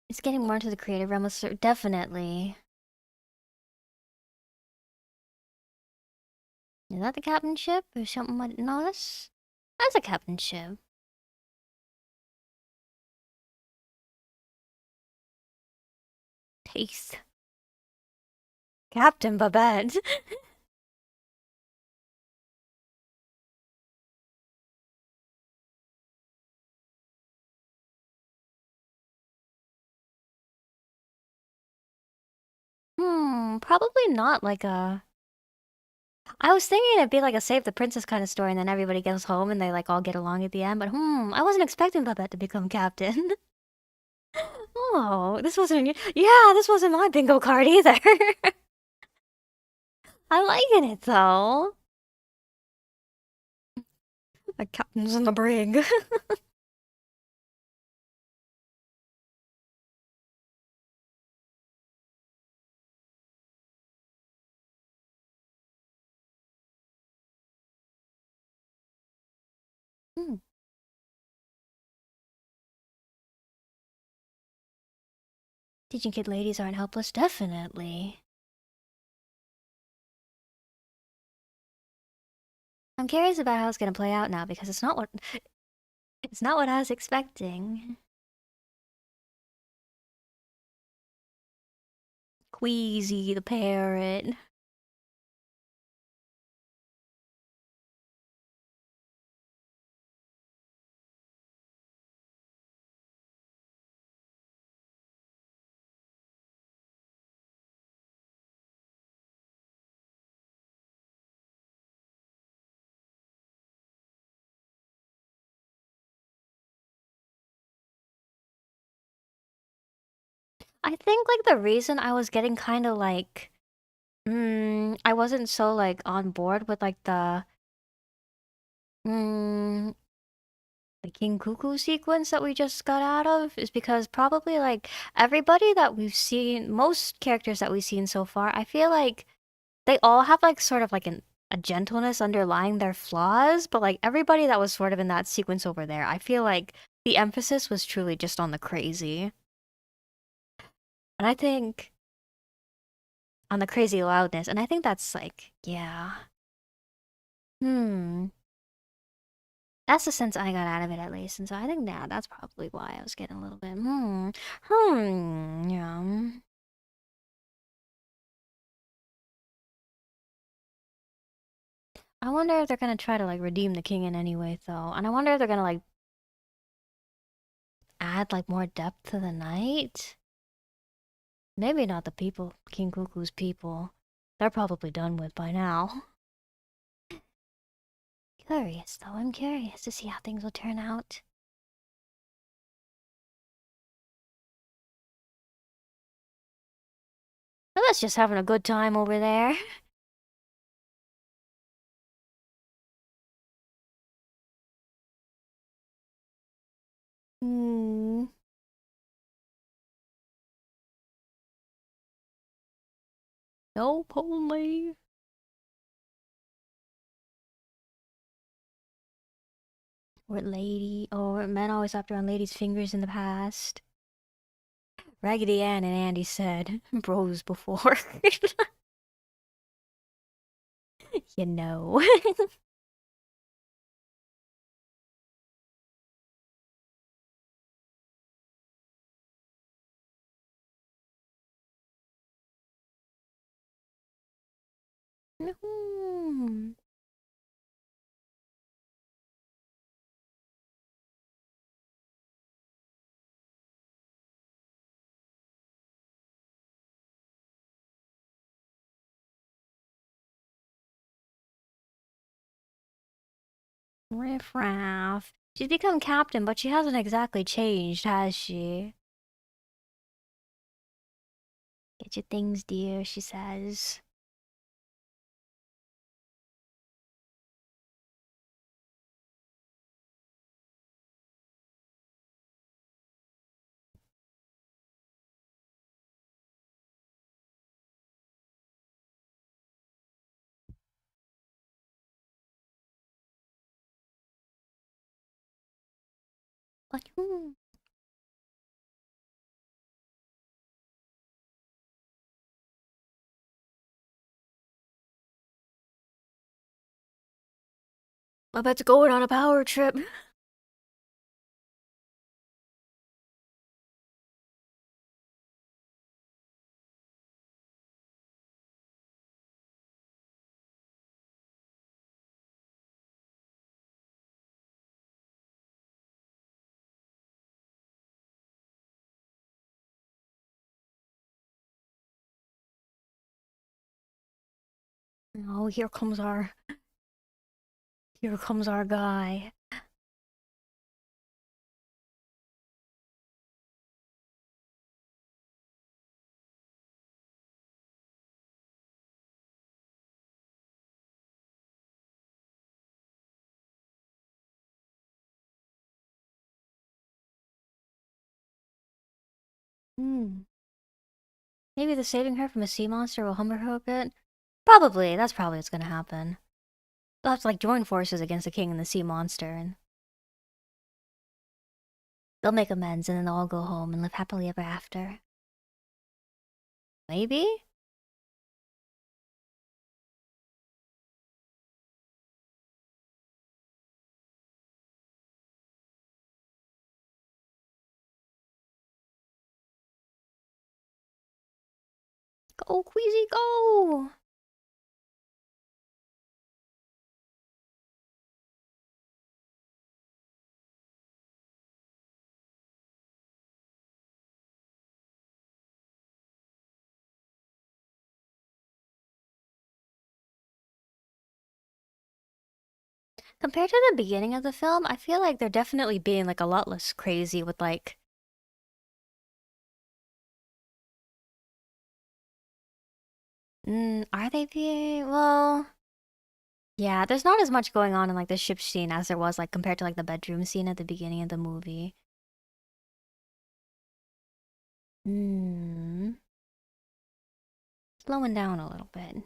It's getting more into the creative realm, definitely. Is that the captain ship or something like no, that's a captain ship. Taste. Captain Babette. Probably not like a I was thinking it'd be like a save the princess kind of story and then everybody goes home and they like all get along at the end, but I wasn't expecting Babette to become captain. Oh, this wasn't yeah, this wasn't my bingo card either. I'm liking it though. The captain's in the brig. Hmm. Teaching kid ladies aren't helpless, definitely. I'm curious about how it's gonna play out now because it's not what I was expecting. Queasy the parrot. I think like the reason I was getting kind of like, I wasn't so like on board with like mm, the King Cuckoo sequence that we just got out of is because probably like everybody that we've seen, most characters that we've seen so far, I feel like they all have like sort of like a gentleness underlying their flaws, but like everybody that was sort of in that sequence over there, I feel like the emphasis was truly just on the crazy. And I think on the crazy loudness, and I think that's like, yeah. Hmm. That's the sense I got out of it at least, and so I think yeah, that's probably why I was getting a little bit yeah. I wonder if they're gonna try to like redeem the king in any way though, and I wonder if they're gonna like add like more depth to the night. Maybe not the people, King Cuckoo's people. They're probably done with by now. Curious though, I'm curious to see how things will turn out. Well, that's just having a good time over there. Hmm. Nope, only. Or lady, or men always hopped around ladies' fingers in the past. Raggedy Ann and Andy said, bros before. You know. Hmm. Riff raff. She's become captain, but she hasn't exactly changed, has she? Get your things, dear, she says. Like, I bet to going on a power trip. Oh, here comes our guy. Hmm. Maybe the saving her from a sea monster will humble her a bit? Probably, that's probably what's gonna happen. They'll have to like join forces against the king and the sea monster, and they'll make amends and then they'll all go home and live happily ever after. Maybe? Go, Queasy, go! Compared to the beginning of the film, I feel like they're definitely being like a lot less crazy with like Are they being... Well... Yeah, there's not as much going on in like the ship scene as there was like compared to like the bedroom scene at the beginning of the movie. Hmm. Slowing down a little bit.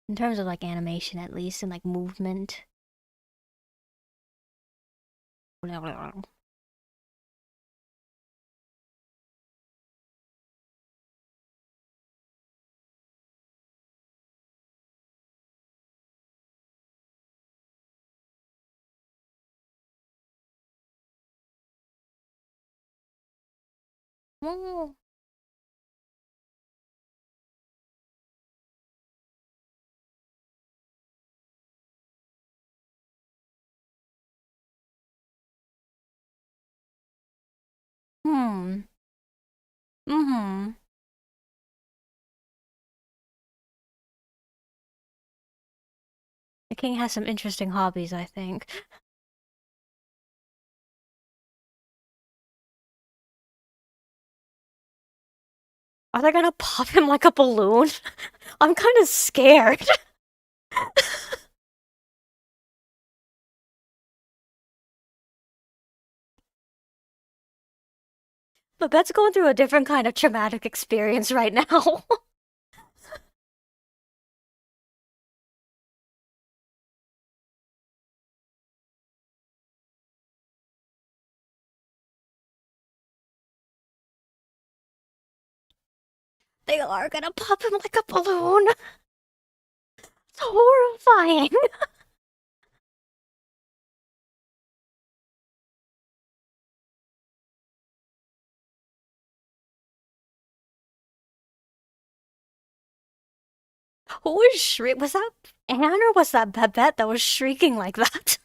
In terms of like animation at least and like movement. Hmm. Mm-hmm. The king has some interesting hobbies, I think. Are they gonna pop him like a balloon? I'm kind of scared. Babette's going through a different kind of traumatic experience right now. They are gonna pop him like a balloon. It's horrifying. Who was shriek? Was that Anne or was that Babette that was shrieking like that?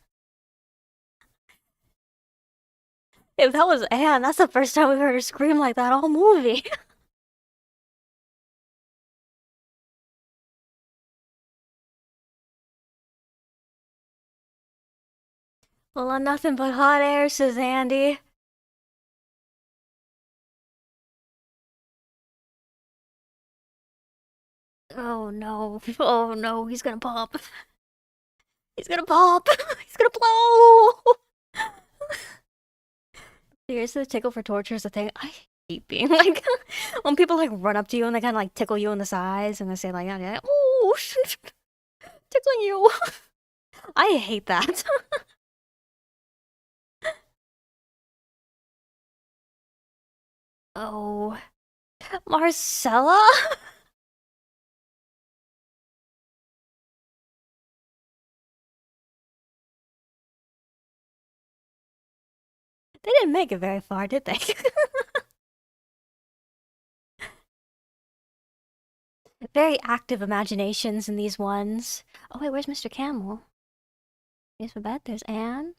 If that was Anne, that's the first time we heard her scream like that all movie. Well, on nothing but hot air, says Andy. Oh no. Oh no, he's gonna pop. He's gonna pop. He's gonna blow. Seriously, the tickle for torture is a thing. I hate being like when people like run up to you and they kind of like tickle you in the sides and they say like, yeah, oh, tickling you. I hate that. Oh, Marcella? They didn't make it very far, did they? Very active imaginations in these ones. Oh wait, where's Mr. Camel? Here's Babette, there's Anne.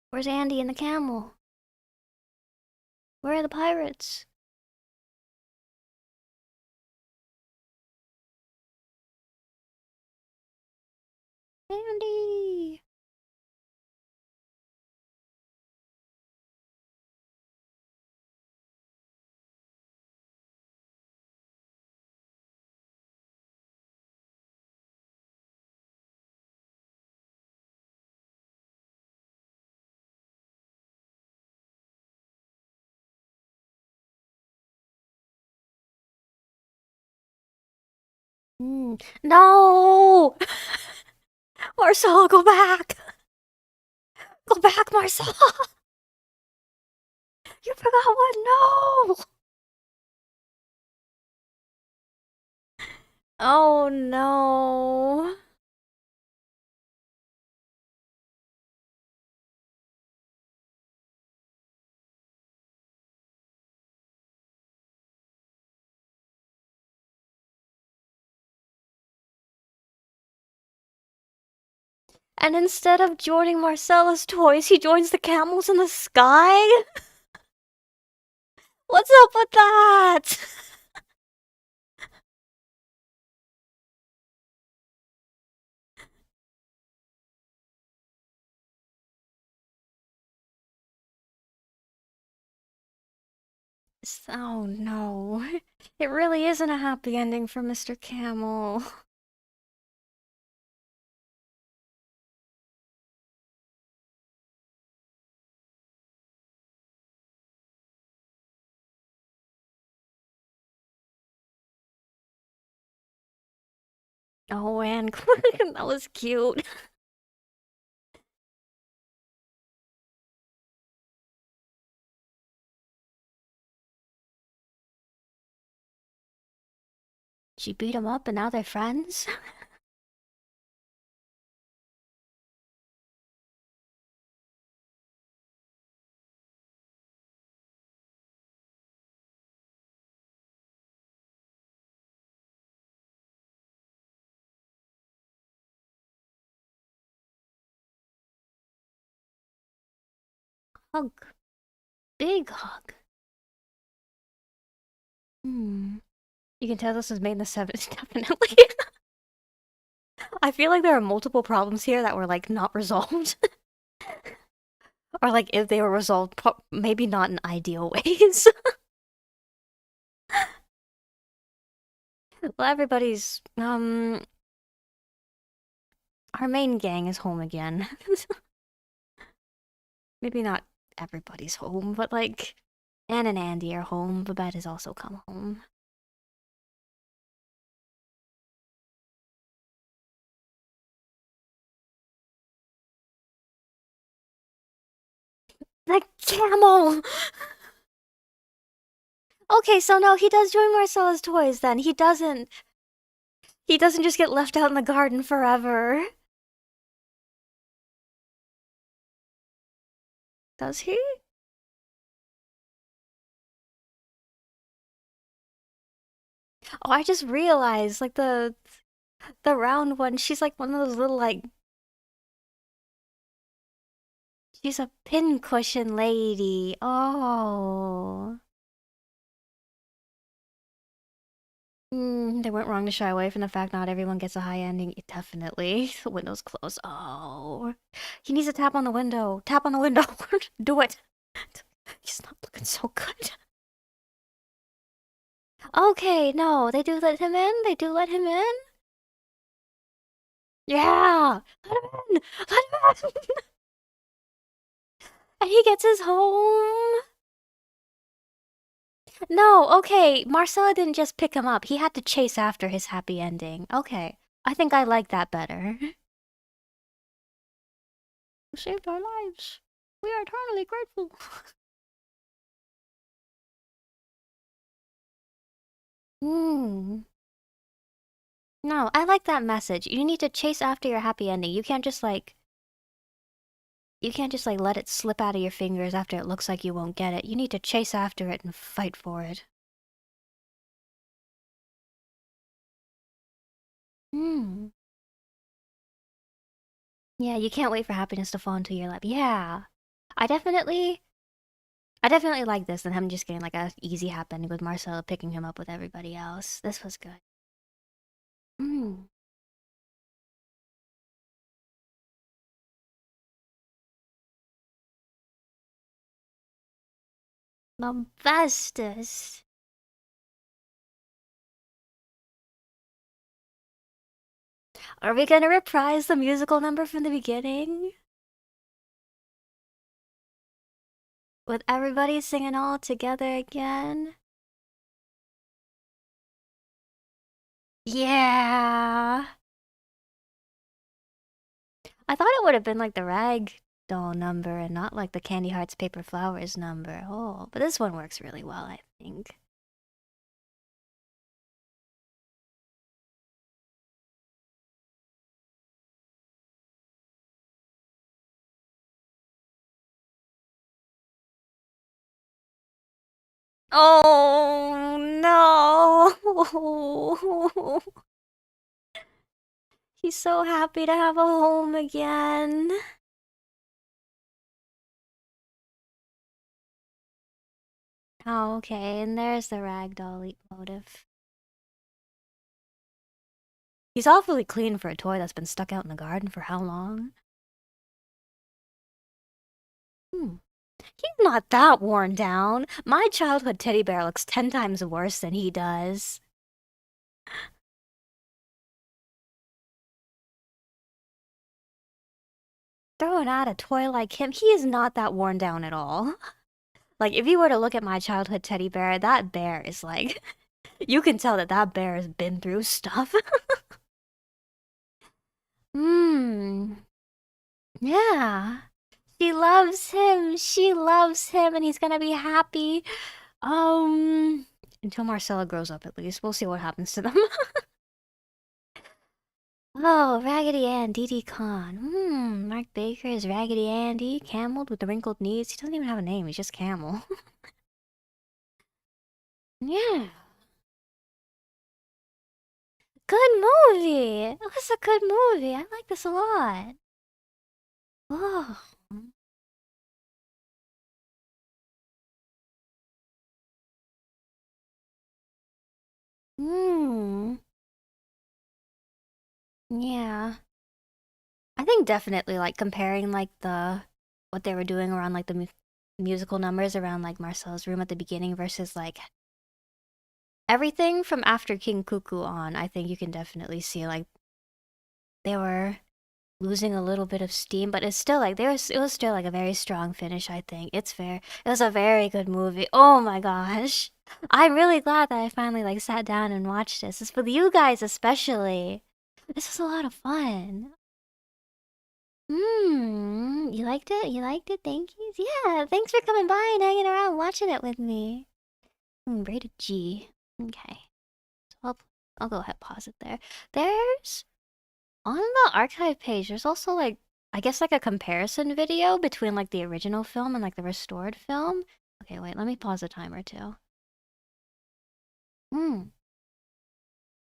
Where's Andy and the camel? Where are the pirates? Andy! No! Marcella, go back! Go back, Marcella! You forgot what? No! Oh no. And instead of joining Marcella's toys, he joins the camels in the sky? What's up with that? Oh no. It really isn't a happy ending for Mr. Camel. Oh, and that was cute. She beat him up and now they're friends? Hug. Big hug. Hmm. You can tell this was made in the 70s, definitely. I feel like there are multiple problems here that were, like, not resolved. Or, like, if they were resolved, maybe not in ideal ways. Well, everybody's, our main gang is home again. Maybe not everybody's home, but, like, Ann and Andy are home. Babette has also come home. The camel! Okay, so no, he does join Marcella's toys then. He doesn't just get left out in the garden forever. Does he? Oh, I just realized, like, the round one, she's like one of those little, like, she's a pincushion lady. Oh. They went wrong to shy away from the fact not everyone gets a high ending. Definitely. The window's closed. Oh. He needs to tap on the window. Tap on the window. Do it. He's not looking so good. Okay, no, they do let him in? They do let him in? Yeah! Let him in! Let him in! And he gets his home. No, okay, Marcella didn't just pick him up. He had to chase after his happy ending. Okay, I think I like that better. You saved our lives. We are eternally grateful. Hmm. No, I like that message. You need to chase after your happy ending. You can't just like let it slip out of your fingers after it looks like you won't get it. You need to chase after it and fight for it. Hmm. Yeah, you can't wait for happiness to fall into your lap. Yeah. I definitely I definitely like this than him just getting like a easy happening with Marcelo picking him up with everybody else. This was good. Mm. The bestest. Are we gonna reprise the musical number from the beginning? With everybody singing all together again? Yeah. I thought it would have been like the rag doll number and not like the Candy Hearts Paper Flowers number. Oh, but this one works really well, I think. Oh no! He's so happy to have a home again. Oh, okay, and there's the ragdoll motive. He's awfully clean for a toy that's been stuck out in the garden for how long? Hmm. He's not that worn down. My childhood teddy bear looks 10 times worse than he does. Throwing out a toy like him, he is not that worn down at all. Like, if you were to look at my childhood teddy bear, that bear is like... You can tell that that bear has been through stuff. Hmm. Yeah. She loves him. She loves him, and he's gonna be happy. Until Marcella grows up, at least. We'll see what happens to them. Oh, Raggedy Ann, Dee Dee Khan. Mark Baker is Raggedy Andy, Camel with the wrinkled knees. He doesn't even have a name, he's just Camel. Yeah. Good movie! It was a good movie. I like this a lot. Oh. Hmm. Yeah. I think definitely like comparing like the what they were doing around like the musical numbers around like Marcel's room at the beginning versus like everything from after King Cuckoo on, I think you can definitely see like they were losing a little bit of steam, but it's still like it was still like a very strong finish, I think. It's fair. It was a very good movie. Oh my gosh. I'm really glad that I finally like sat down and watched this. It's for you guys especially. This was a lot of fun. You liked it? You liked it? Thank you. Yeah, thanks for coming by and hanging around watching it with me. Rated G. Okay. So I'll go ahead pause it there. There's on the archive page, there's also like I guess like a comparison video between like the original film and like the restored film. Okay, wait, let me pause the timer too. Hmm.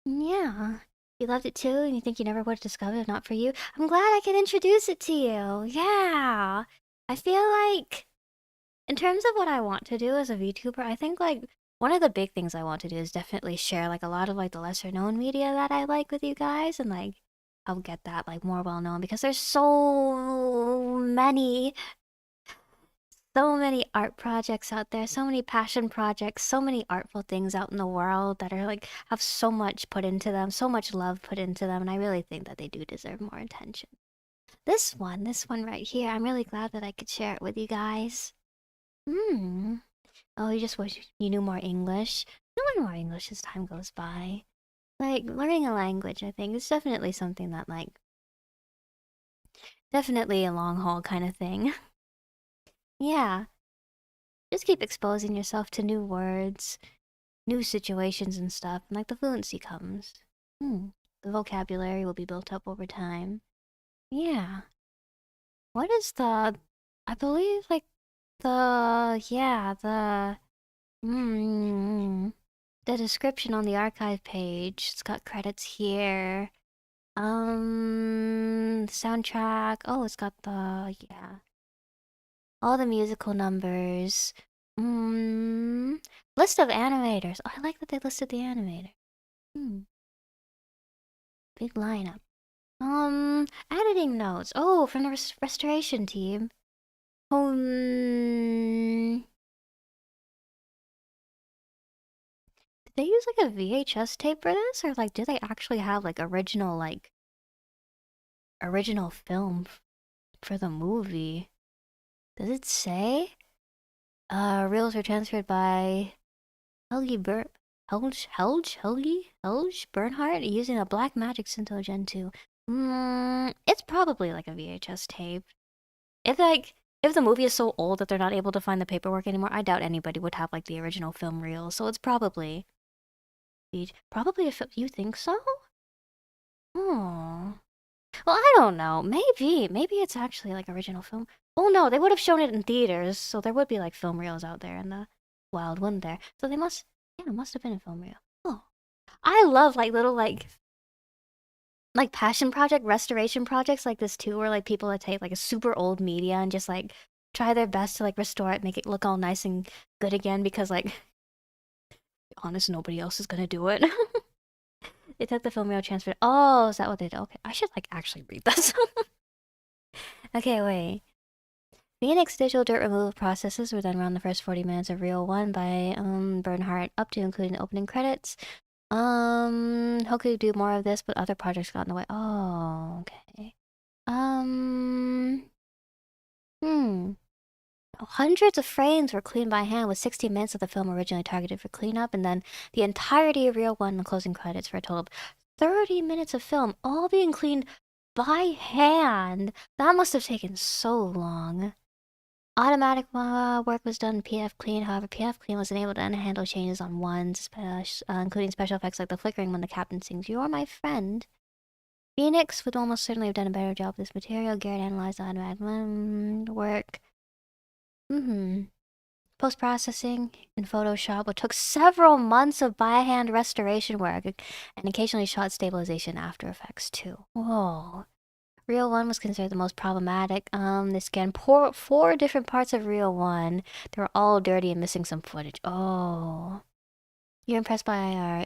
Yeah. You loved it too, and you think you never would have discovered it not for you? I'm glad I can introduce it to you. Yeah. I feel like in terms of what I want to do as a VTuber, I think like one of the big things I want to do is definitely share like a lot of like the lesser known media that I like with you guys and like I'll get that like more well known because there's so many art projects out there, so many passion projects, so many artful things out in the world that are like have so much put into them, so much love put into them, and I really think that they do deserve more attention. This one right here, I'm really glad that I could share it with you guys. Hmm. Oh, you just wish you knew more English. You'll learn more English as time goes by. Like, learning a language, I think, is definitely something that, like, definitely a long haul kind of thing. Yeah, just keep exposing yourself to new words, new situations and stuff, and, like, the fluency comes. The vocabulary will be built up over time. Yeah. What is the... I believe, like, Hmm... The description on the archive page. It's got credits here. Soundtrack. Oh, it's got the, yeah. All the musical numbers. Hmm. List of animators. Oh, I like that they listed the animator. Hmm. Big lineup. Editing notes. Oh, from the restoration team. Um, did they use like a VHS tape for this? Or like, do they actually have like original film for the movie? Does it say? Reels were transferred by Helgi Helge Bernhardt using a Black Magic Synto Gen 2. It's probably like a VHS tape. If like if the movie is so old that they're not able to find the paperwork anymore, I doubt anybody would have like the original film reel. So it's probably if you think so. Oh. Well, I don't know. Maybe it's actually like original film. Oh no, they would have shown it in theaters, so there would be like film reels out there in the wild, wouldn't there? So they must, yeah, it must have been a film reel. Oh, I love like little like passion project restoration projects like this too, where like people that take like a super old media and just like try their best to like restore it, make it look all nice and good again because like, honest, nobody else is gonna do it. They took the film reel, transferred. Oh, is that what they did? Okay, I should like actually read this. Okay, wait. Phoenix digital dirt removal processes were done around the first 40 minutes of Reel 1 by Bernhardt, up to including the opening credits. Hope could do more of this, but other projects got in the way. Oh, okay. Hundreds of frames were cleaned by hand, with 60 minutes of the film originally targeted for cleanup, and then the entirety of Reel 1 and the closing credits for a total of 30 minutes of film, all being cleaned by hand. That must have taken so long. Automatic work was done in PF Clean. However, PF Clean was unable to handle changes on one, including special effects like the flickering when the captain sings "You're my friend." Phoenix would almost certainly have done a better job with this material. Garrett analyzed automatic work. Post-processing in Photoshop, which took several months of by-hand restoration work, and occasionally shot stabilization After Effects too. Whoa. Reel 1 was considered the most problematic. They scanned four different parts of Reel 1. They were all dirty and missing some footage. Oh. You're impressed by our...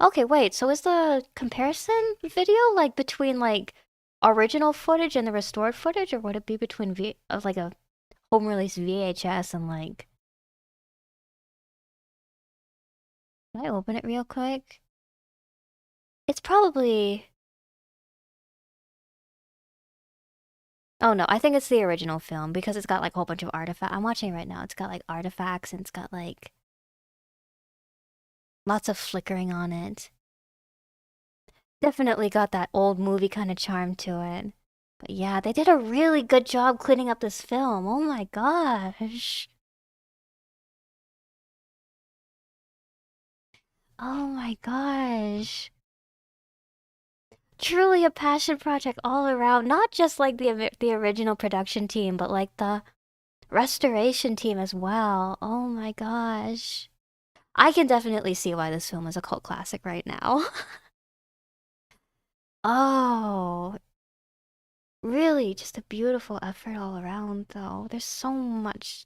Okay, wait, so is the comparison video, like, between, like, original footage and the restored footage? Or would it be between, like, a home-release VHS and, like... Can I open it real quick? It's probably... Oh no, I think it's the original film because it's got like a whole bunch of artifacts. I'm watching it right now. It's got like artifacts and it's got like lots of flickering on it. Definitely got that old movie kind of charm to it. But yeah, they did a really good job cleaning up this film. Oh my gosh. Oh my gosh. Truly a passion project all around. Not just like the original production team, but like the restoration team as well. Oh my gosh. I can definitely see why this film is a cult classic right now. Oh, really just a beautiful effort all around though. There's so much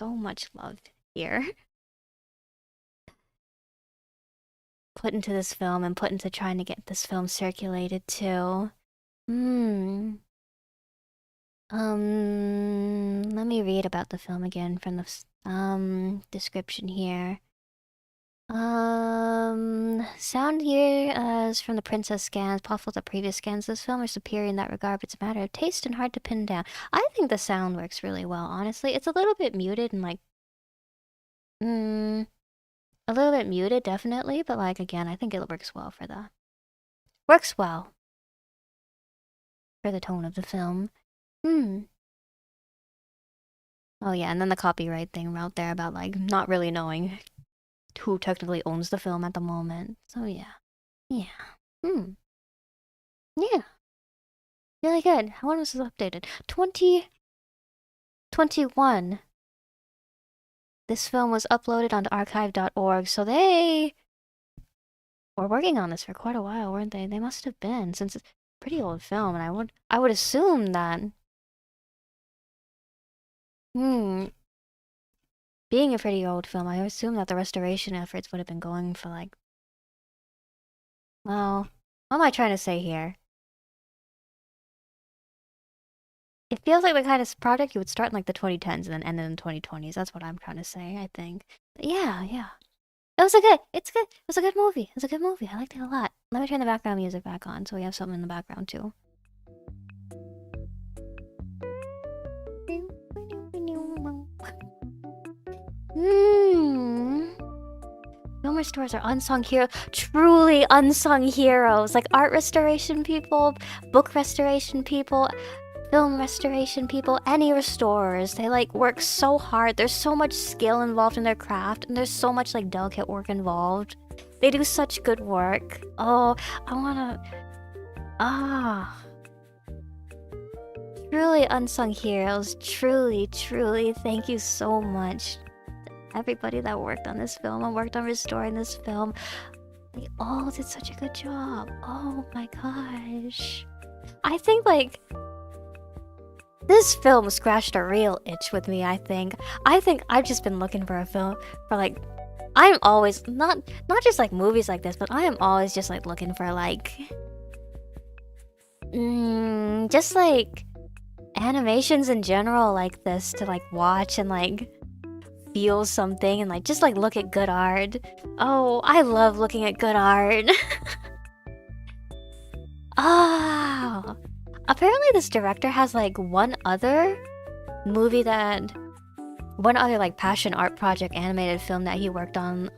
love here put into this film and put into trying to get this film circulated too. Let me read about the film again from the description here. Sound here is from the Princess scans. Possible that previous scans of this film are superior in that regard, but it's a matter of taste and hard to pin down. I think the sound works really well, honestly. It's a little bit muted and like... a little bit muted, definitely, but like, again, I think it works well for the... Works well for the tone of the film. Oh yeah, and then the copyright thing out there about like not really knowing who technically owns the film at the moment. So yeah. Yeah. Yeah. Really good. How long was this updated? 2021. This film was uploaded onto archive.org, so they were working on this for quite a while, weren't they? They must have been, since it's a pretty old film, and I would assume that being a pretty old film, I assume that the restoration efforts would have been going for like... Well, what am I trying to say here? It feels like the kind of project you would start in like the 2010s and then end in the 2020s. That's what I'm trying to say, I think. But yeah. It was a good movie. It was a good movie. I liked it a lot. Let me turn the background music back on so we have something in the background too. Film restorers are unsung heroes. Truly unsung heroes. Like art restoration people, book restoration people, film restoration people, any restorers. They like work so hard. There's so much skill involved in their craft, and there's so much like delicate work involved. They do such good work. Oh, I wanna... Truly unsung heroes. Truly, thank you so much. Everybody that worked on this film and worked on restoring this film. They all did such a good job. Oh my gosh. I think like... This film scratched a real itch with me, I think. I think I've just been looking for a film for like... I'm always... Not just like movies like this, but I am always just like looking for like... just like... animations in general like this to like watch and like feel something and like just like look at good art. Oh, I love looking at good art. Oh, apparently this director has like one other like passion art project animated film that he worked on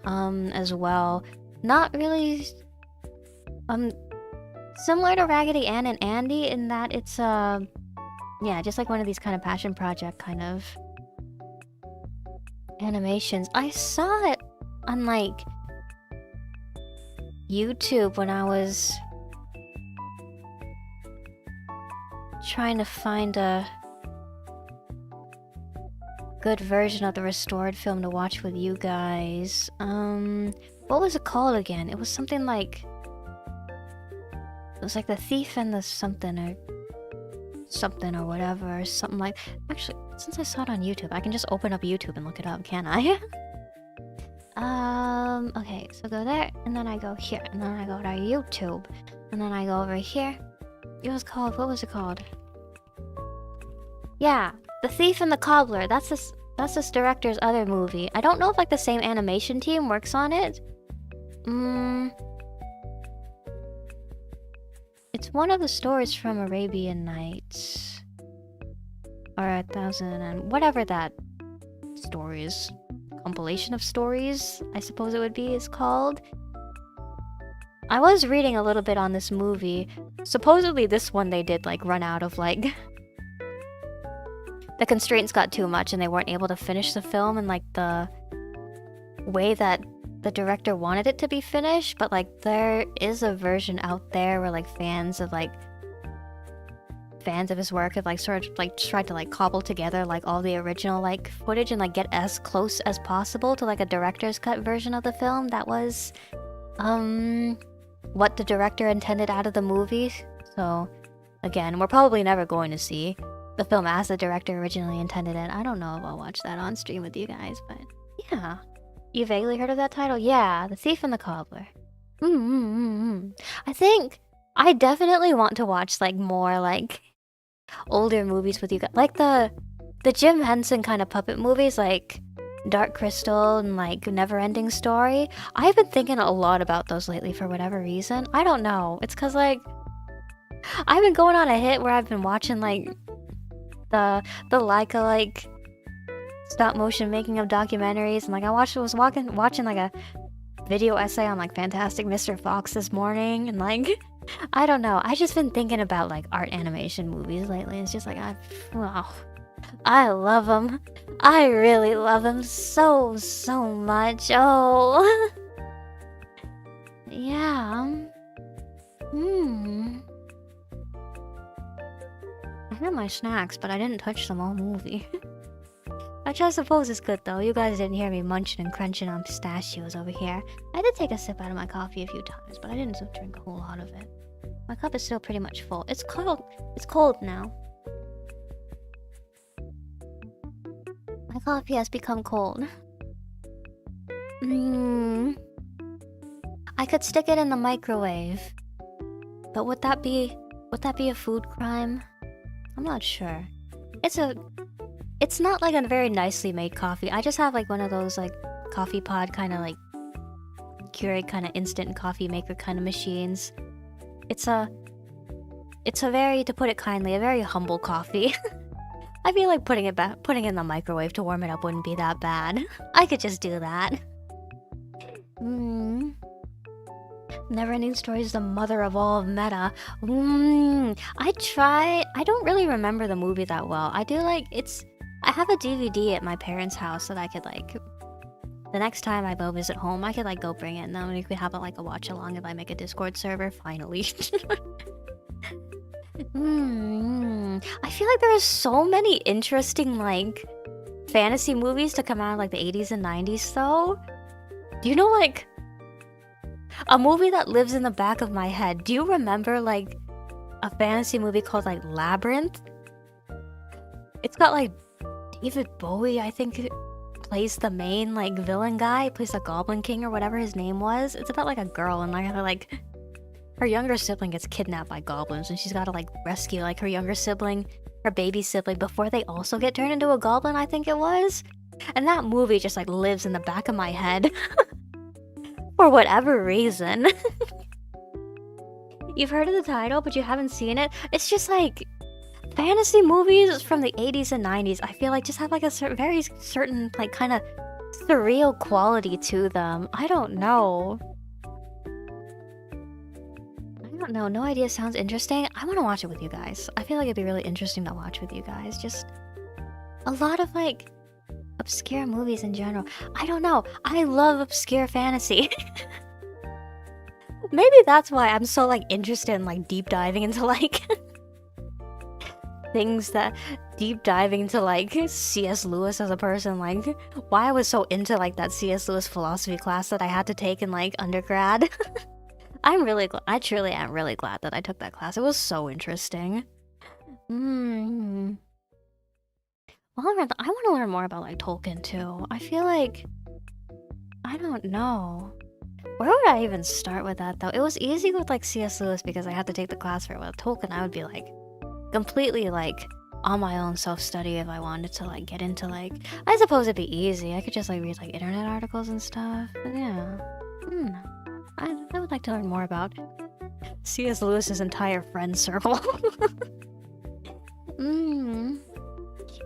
as well. Not really similar to Raggedy Ann and Andy in that it's yeah, just like one of these kind of passion project kind of animations. I saw it on like YouTube when I was trying to find a good version of the restored film to watch with you guys. What was it called again? It was something like... It was like The Thief and the something or whatever, or something like... Actually, since I saw it on YouTube, I can just open up YouTube and look it up, can't I? Okay, so go there, and then I go here, and then I go to YouTube, and then I go over here. What was it called? Yeah, The Thief and the Cobbler. That's this director's other movie. I don't know if like the same animation team works on it. It's one of the stories from Arabian Nights. Or 1,000 and whatever that stories. Compilation of stories, I suppose it would be, is called. I was reading a little bit on this movie. Supposedly this one they did like run out of like... the constraints got too much and they weren't able to finish the film in like the way that the director wanted it to be finished, but like there is a version out there where like fans of his work have like sort of like tried to like cobble together like all the original like footage and like get as close as possible to like a director's cut version of the film that was what the director intended out of the movie. So again, we're probably never going to see the film as the director originally intended it. I don't know if I'll watch that on stream with you guys, but yeah. You vaguely heard of that title? Yeah, The Thief and the Cobbler. I think I definitely want to watch like more like older movies with you guys. Like the Jim Henson kind of puppet movies like Dark Crystal and like Neverending Story. I've been thinking a lot about those lately for whatever reason. I don't know. It's cause like I've been going on a hit where I've been watching like the Leica like stop motion making of documentaries, and like I was watching like a video essay on like Fantastic Mr. Fox this morning, and like I don't know, I just been thinking about like art animation movies lately. It's just like I love them. I really love them so much. Oh yeah. I had my snacks, but I didn't touch them all movie. Which I suppose is good though. You guys didn't hear me munching and crunching on pistachios over here. I did take a sip out of my coffee a few times, but I didn't drink a whole lot of it. My cup is still pretty much full. It's cold now. My coffee has become cold. I could stick it in the microwave. But would that be a food crime? I'm not sure. It's not like a very nicely made coffee. I just have like one of those like coffee pod kind of like Keurig kind of instant coffee maker kind of machines. It's a very, to put it kindly, a very humble coffee. I feel like putting it in the microwave to warm it up wouldn't be that bad. I could just do that. Neverending Story is the mother of all meta. I don't really remember the movie that well. I have a DVD at my parents' house that I could like, the next time I go visit home, I could like go bring it, and then we could have like a watch along if I make a Discord server, finally. I feel like there are so many interesting like fantasy movies to come out of like the 80s and 90s though. Do you know like a movie that lives in the back of my head? Do you remember like a fantasy movie called like Labyrinth? It's got like David Bowie, I think, plays the main like villain guy, plays the Goblin King or whatever his name was. It's about like a girl and like her younger sibling gets kidnapped by goblins and she's gotta like rescue like her younger sibling her baby sibling before they also get turned into a goblin, I think it was. And that movie just like lives in the back of my head. For whatever reason. You've heard of the title, but you haven't seen it? It's just like... fantasy movies from the 80s and 90s, I feel like just have like a very certain like kind of surreal quality to them. I don't know. No idea sounds interesting. I want to watch it with you guys. I feel like it'd be really interesting to watch with you guys. Just a lot of like obscure movies in general. I don't know. I love obscure fantasy. Maybe that's why I'm so like interested in like deep diving into like things that deep diving into like C.S. Lewis as a person, like why I was so into like that C.S. Lewis philosophy class that I had to take in like undergrad. I truly am really glad that I took that class. It was so interesting. Well, I want to learn more about like Tolkien too. I feel like I don't know. Where would I even start with that though? It was easy with like C.S. Lewis because I had to take the class for it. With Tolkien, I would be like completely like on my own self-study if I wanted to like get into like, I suppose it'd be easy. I could just like read like internet articles and stuff. But yeah. I would like to learn more about C.S. Lewis's entire friend circle. You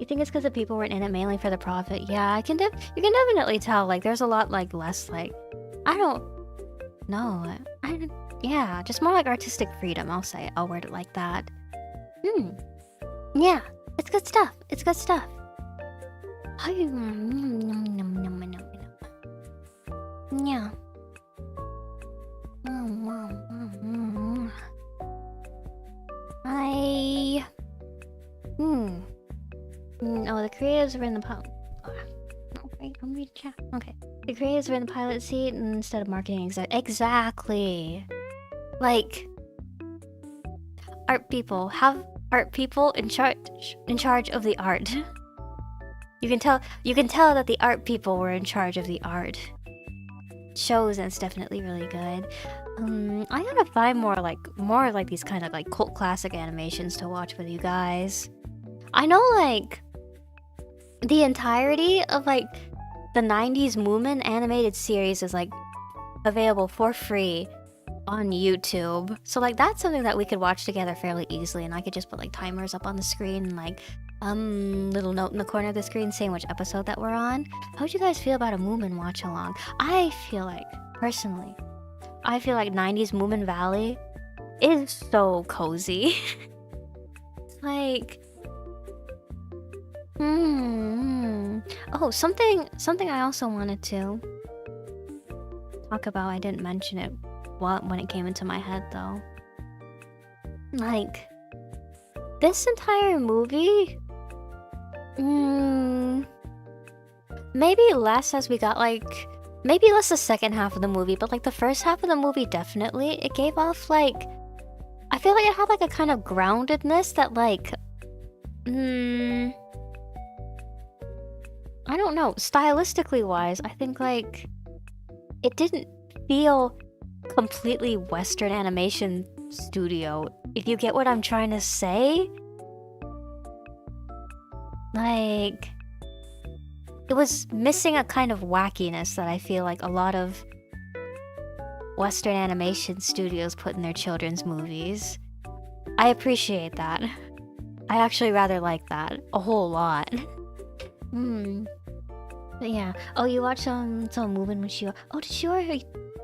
think it's because the people weren't in it mainly for the profit? Yeah, you can definitely tell. Like, there's a lot like less like, I don't know. Yeah, just more like artistic freedom. I'll word it like that. Yeah, it's good stuff. It's good stuff. Yeah. Oh, the creatives were in the pilot. Okay. The creatives were in the pilot seat instead of marketing exactly. Like, art people have art people in charge of the art. You can tell that the art people were in charge of the art. Shows, and it's definitely really good. I gotta find more like these kind of like cult classic animations to watch with you guys. I know like the entirety of like the 90s Moomin animated series is like available for free on YouTube. So like that's something that we could watch together fairly easily, and I could just put like timers up on the screen and like little note in the corner of the screen saying which episode that we're on. How would you guys feel about a Moomin watch along? I feel like 90s Moomin Valley is so cozy. It's like oh, something I also wanted to talk about. I didn't mention it when it came into my head though. Like this entire movie, maybe less as we got like, maybe less the second half of the movie, but like the first half of the movie definitely, it gave off like, I feel like it had like a kind of groundedness that like, I don't know, stylistically wise, I think like, it didn't feel completely Western animation studio, if you get what I'm trying to say. Like, it was missing a kind of wackiness that I feel like a lot of Western animation studios put in their children's movies. I appreciate that. I actually rather like that a whole lot. But yeah. Oh, you watched some Moomin with Shio. Oh, did Shio?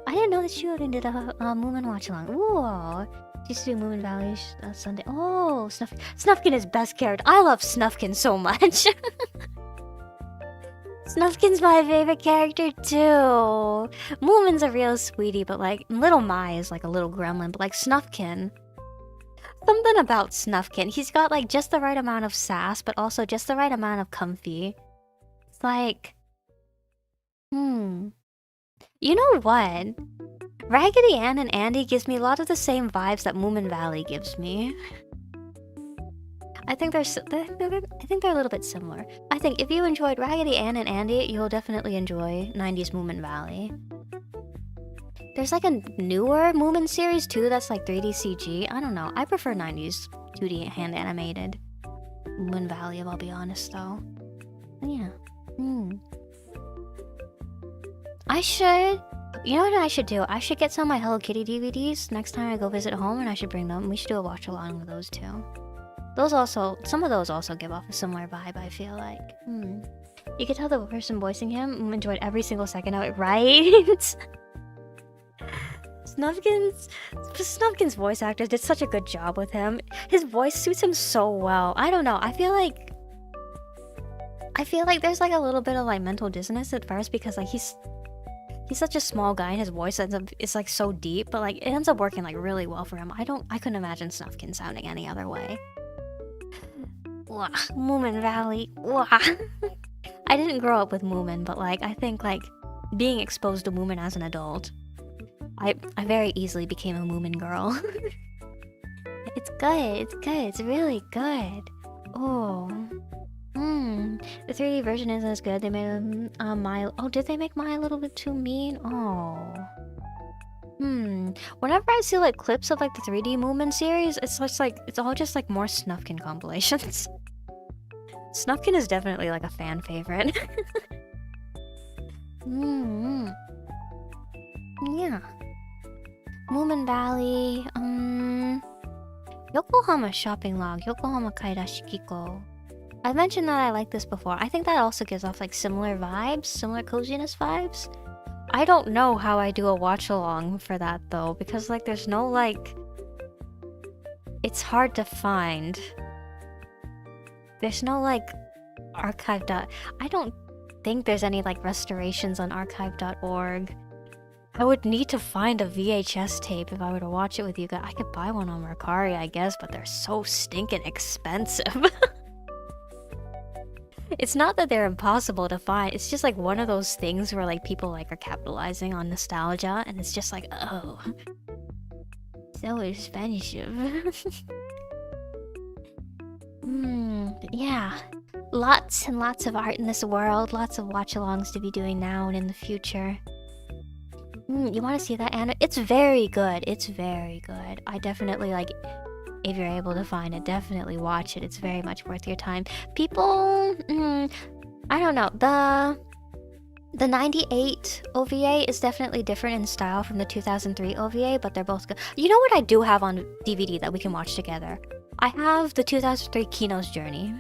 I didn't know that Shio did a Moomin watch along. Ooh. Used to do Moomin Valley Sunday. Oh, Snufkin is best character. I love Snufkin so much. Snufkin's my favorite character too. Moomin's a real sweetie, but like Little Mai is like a little gremlin, but like Snufkin. Something about Snufkin. He's got like just the right amount of sass, but also just the right amount of comfy. It's like, you know what? Raggedy Ann and Andy gives me a lot of the same vibes that Moomin Valley gives me. I think they're a little bit similar. I think if you enjoyed Raggedy Ann and Andy, you'll definitely enjoy 90s Moomin Valley. There's like a newer Moomin series too that's like 3D CG. I don't know. I prefer 90s 2D hand animated. Moon Valley, if I'll be honest, though. Yeah. I should... You know what I should do? I should get some of my Hello Kitty DVDs next time I go visit home, and I should bring them. We should do a watch-along with those, too. Those also... Some of those also give off a similar vibe, I feel like. You can tell the person voicing him enjoyed every single second of it, right? Snufkin's voice actor did such a good job with him. His voice suits him so well. I don't know. I feel like there's like a little bit of like mental dissonance at first because like he's such a small guy and his voice is like so deep, but like it ends up working like really well for him. I couldn't imagine Snufkin sounding any other way. Wah, Moomin Valley. Wah. I didn't grow up with Moomin, but like I think like being exposed to Moomin as an adult, I very easily became a Moomin girl. It's good. It's good. It's really good. Oh. The 3D version isn't as good. They made Mai. Oh, did they make Mai a little bit too mean? Oh. Whenever I see like clips of like the 3D Moomin series, it's all just like more Snufkin compilations. Snufkin is definitely like a fan favorite. Yeah. Moomin Valley. Yokohama shopping log. Yokohama Kaidashi Kiko. I've mentioned that I like this before. I think that also gives off like similar vibes, similar coziness vibes. I don't know how I do a watch along for that though, because like there's no like... It's hard to find. There's no like archive. I don't think there's any like restorations on archive.org. I would need to find a VHS tape if I were to watch it with you guys. I could buy one on Mercari, I guess, but they're so stinking expensive. It's not that they're impossible to find. It's just like one of those things where like people like are capitalizing on nostalgia, and it's just like, oh, so expensive. Yeah. Lots and lots of art in this world. Lots of watch-alongs to be doing now and in the future. You want to see that, Anna? It's very good. It's very good. I definitely like... If you're able to find it, definitely watch it. It's very much worth your time. People... I don't know. The 98 OVA is definitely different in style from the 2003 OVA, but they're both good. You know what I do have on DVD that we can watch together? I have the 2003 Kino's Journey.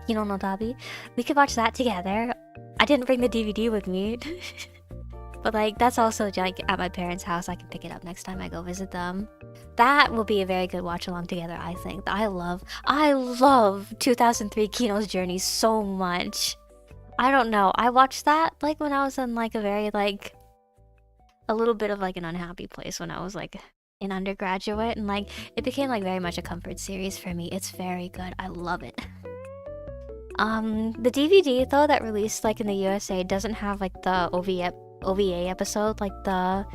Kino no Tabi. We could watch that together. I didn't bring the DVD with me. But like, that's also like at my parents' house. I can pick it up next time I go visit them. That will be a very good watch along together, I think. I love 2003 Kino's Journey so much. I don't know. I watched that like when I was in like a very like a little bit of like an unhappy place when I was like in undergraduate, and like it became like very much a comfort series for me. It's very good. I love it. The DVD though that released like in the USA doesn't have like the OVA episode, like the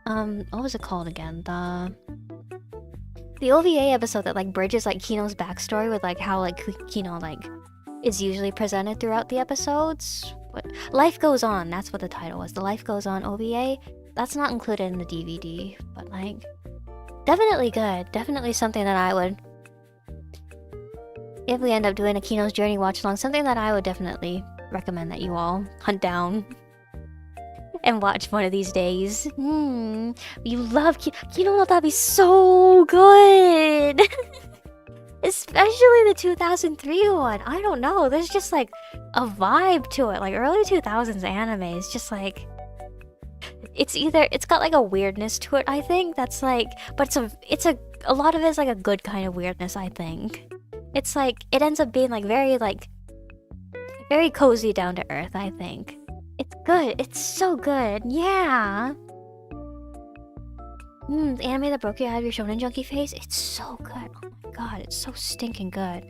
what was it called again? The OVA episode that like bridges like Kino's backstory with like how like Kino like is usually presented throughout the episodes. What Life Goes On, that's what the title was. The Life Goes On OVA. That's not included in the DVD, but like definitely good. Definitely something that I would, if we end up doing a Kino's Journey watch along, something that I would definitely recommend that you all hunt down and watch one of these days. You love Kino no Tabi so good. Especially the 2003 one. I don't know, there's just like a vibe to it. Like early 2000s anime is just like, it's got like a weirdness to it, I think. That's like, but a lot of it is like a good kind of weirdness, I think. It's like, it ends up being like very cozy, down to earth, I think. It's good. It's so good. Yeah. The anime that broke you out of your shonen junkie phase. It's so good. Oh my god, it's so stinking good.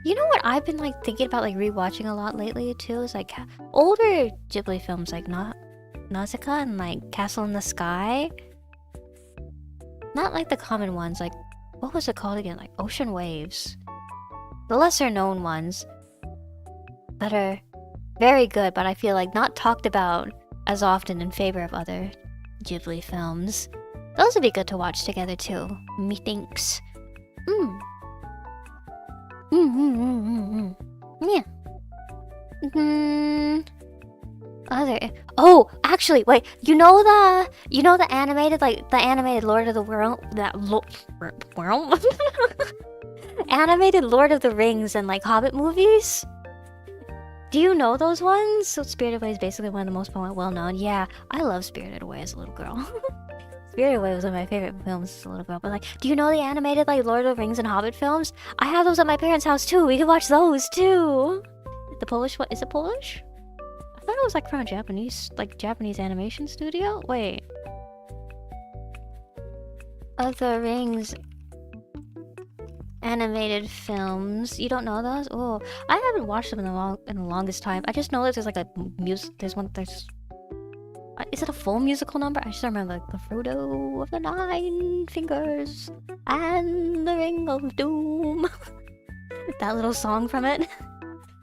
You know what I've been like thinking about like rewatching a lot lately too is like older Ghibli films like Nausicaa and like Castle in the Sky. Not like the common ones, like what was it called again? Like Ocean Waves. The lesser known ones that are very good, but I feel like not talked about as often in favor of other Ghibli films. Those would be good to watch together too. Methinks. Yeah. Other. Oh, actually, wait. You know the animated, like the animated Lord of the World, world, animated Lord of the Rings and like Hobbit movies. Do you know those ones? So Spirited Away is basically one of the most well-known. Yeah, I love Spirited Away as a little girl. Spirited Away was one of my favorite films as a little girl. But like, do you know the animated like Lord of the Rings and Hobbit films? I have those at my parents' house too. We can watch those too. The Polish one, is it Polish? I thought it was like from a Japanese animation studio. Wait. Of the Rings animated films. You don't know those? Oh, I haven't watched them in the longest time. I just know that there's like a music. There's is it a full musical number? I just remember like the Frodo of the Nine Fingers and the Ring of Doom. That little song from it.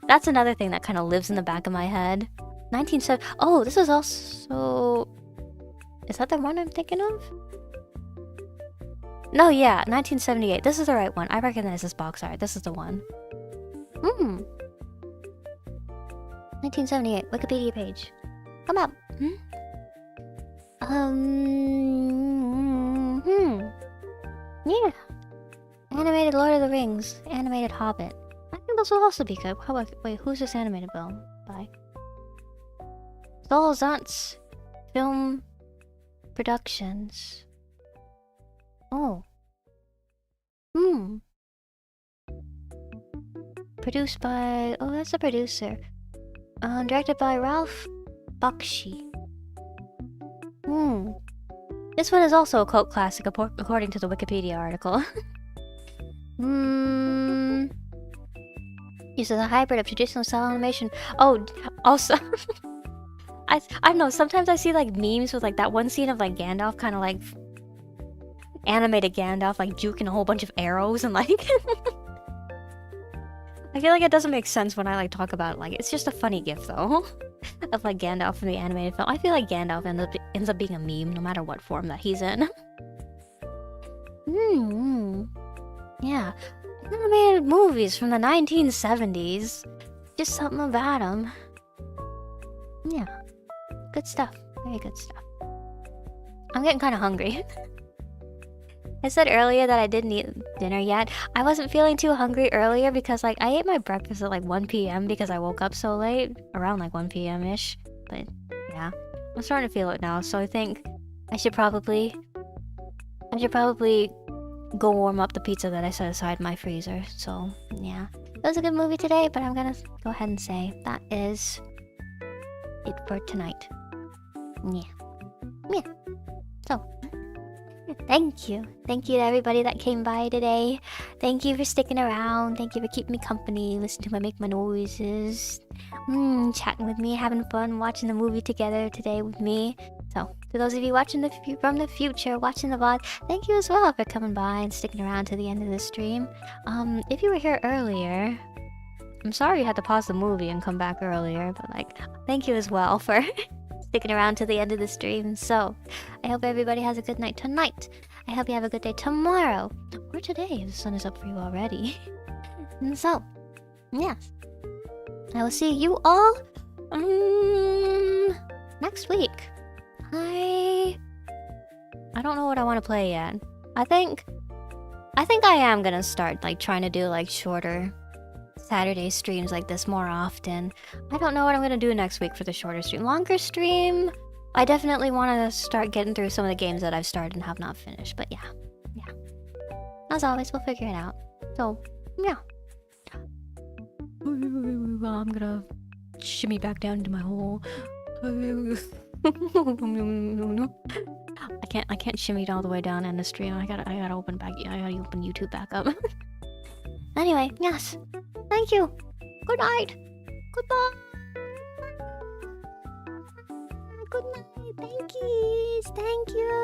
That's another thing that kind of lives in the back of my head. 1970. Oh, this is also. Is that the one I'm thinking of? No, yeah, 1978. This is the right one. I recognize this box art. This is the one. 1978. Wikipedia page. Come up. Yeah. Animated Lord of the Rings. Animated Hobbit. I think those will also be good. How about, wait, who's this animated film by? Zolzant's Film Productions. Oh. Produced by... Oh, that's the producer. Directed by Ralph Bakshi. This one is also a cult classic, according to the Wikipedia article. Uses a hybrid of traditional style animation. Oh, also... I don't know, sometimes I see like memes with like that one scene of like Gandalf kind of like... animated Gandalf like juking a whole bunch of arrows and like... I feel like it doesn't make sense when I like talk about it. Like, it's just a funny gif though. Of like Gandalf from the animated film. I feel like Gandalf ends up being a meme no matter what form that he's in. Yeah. Animated movies from the 1970s. Just something about them. Yeah. Good stuff. Very good stuff. I'm getting kind of hungry. I said earlier that I didn't eat dinner yet. I wasn't feeling too hungry earlier because like I ate my breakfast at like 1 p.m. because I woke up so late. Around like 1 p.m.-ish. But yeah. I'm starting to feel it now, so I think I should probably go warm up the pizza that I set aside in my freezer. So yeah. It was a good movie today, but I'm gonna go ahead and say that is it for tonight. Yeah. So thank you to everybody that came by today. Thank you for sticking around. Thank you for keeping me company, listening to me make my noises, chatting with me, having fun, watching the movie together today with me. So to those of you watching from the future, watching the VOD, thank you as well for coming by and sticking around to the end of the stream. If you were here earlier, I'm sorry you had to pause the movie and come back earlier, but like, thank you as well for sticking around to the end of the stream. So I hope everybody has a good night tonight. I hope you have a good day tomorrow, or today if the sun is up for you already. And so, yes, I will see you all next week. I don't know what I want to play yet. I think I am gonna start like trying to do like shorter Saturday streams like this more often. I don't know what I'm gonna do next week for the shorter stream. Longer stream, I definitely want to start getting through some of the games that I've started and have not finished. But yeah. As always, we'll figure it out. So, yeah. I'm gonna shimmy back down into my hole. I can't shimmy all the way down in the stream. I gotta open YouTube back up. Anyway, yes. Thank you. Good night. Goodbye. Good night. Thank you.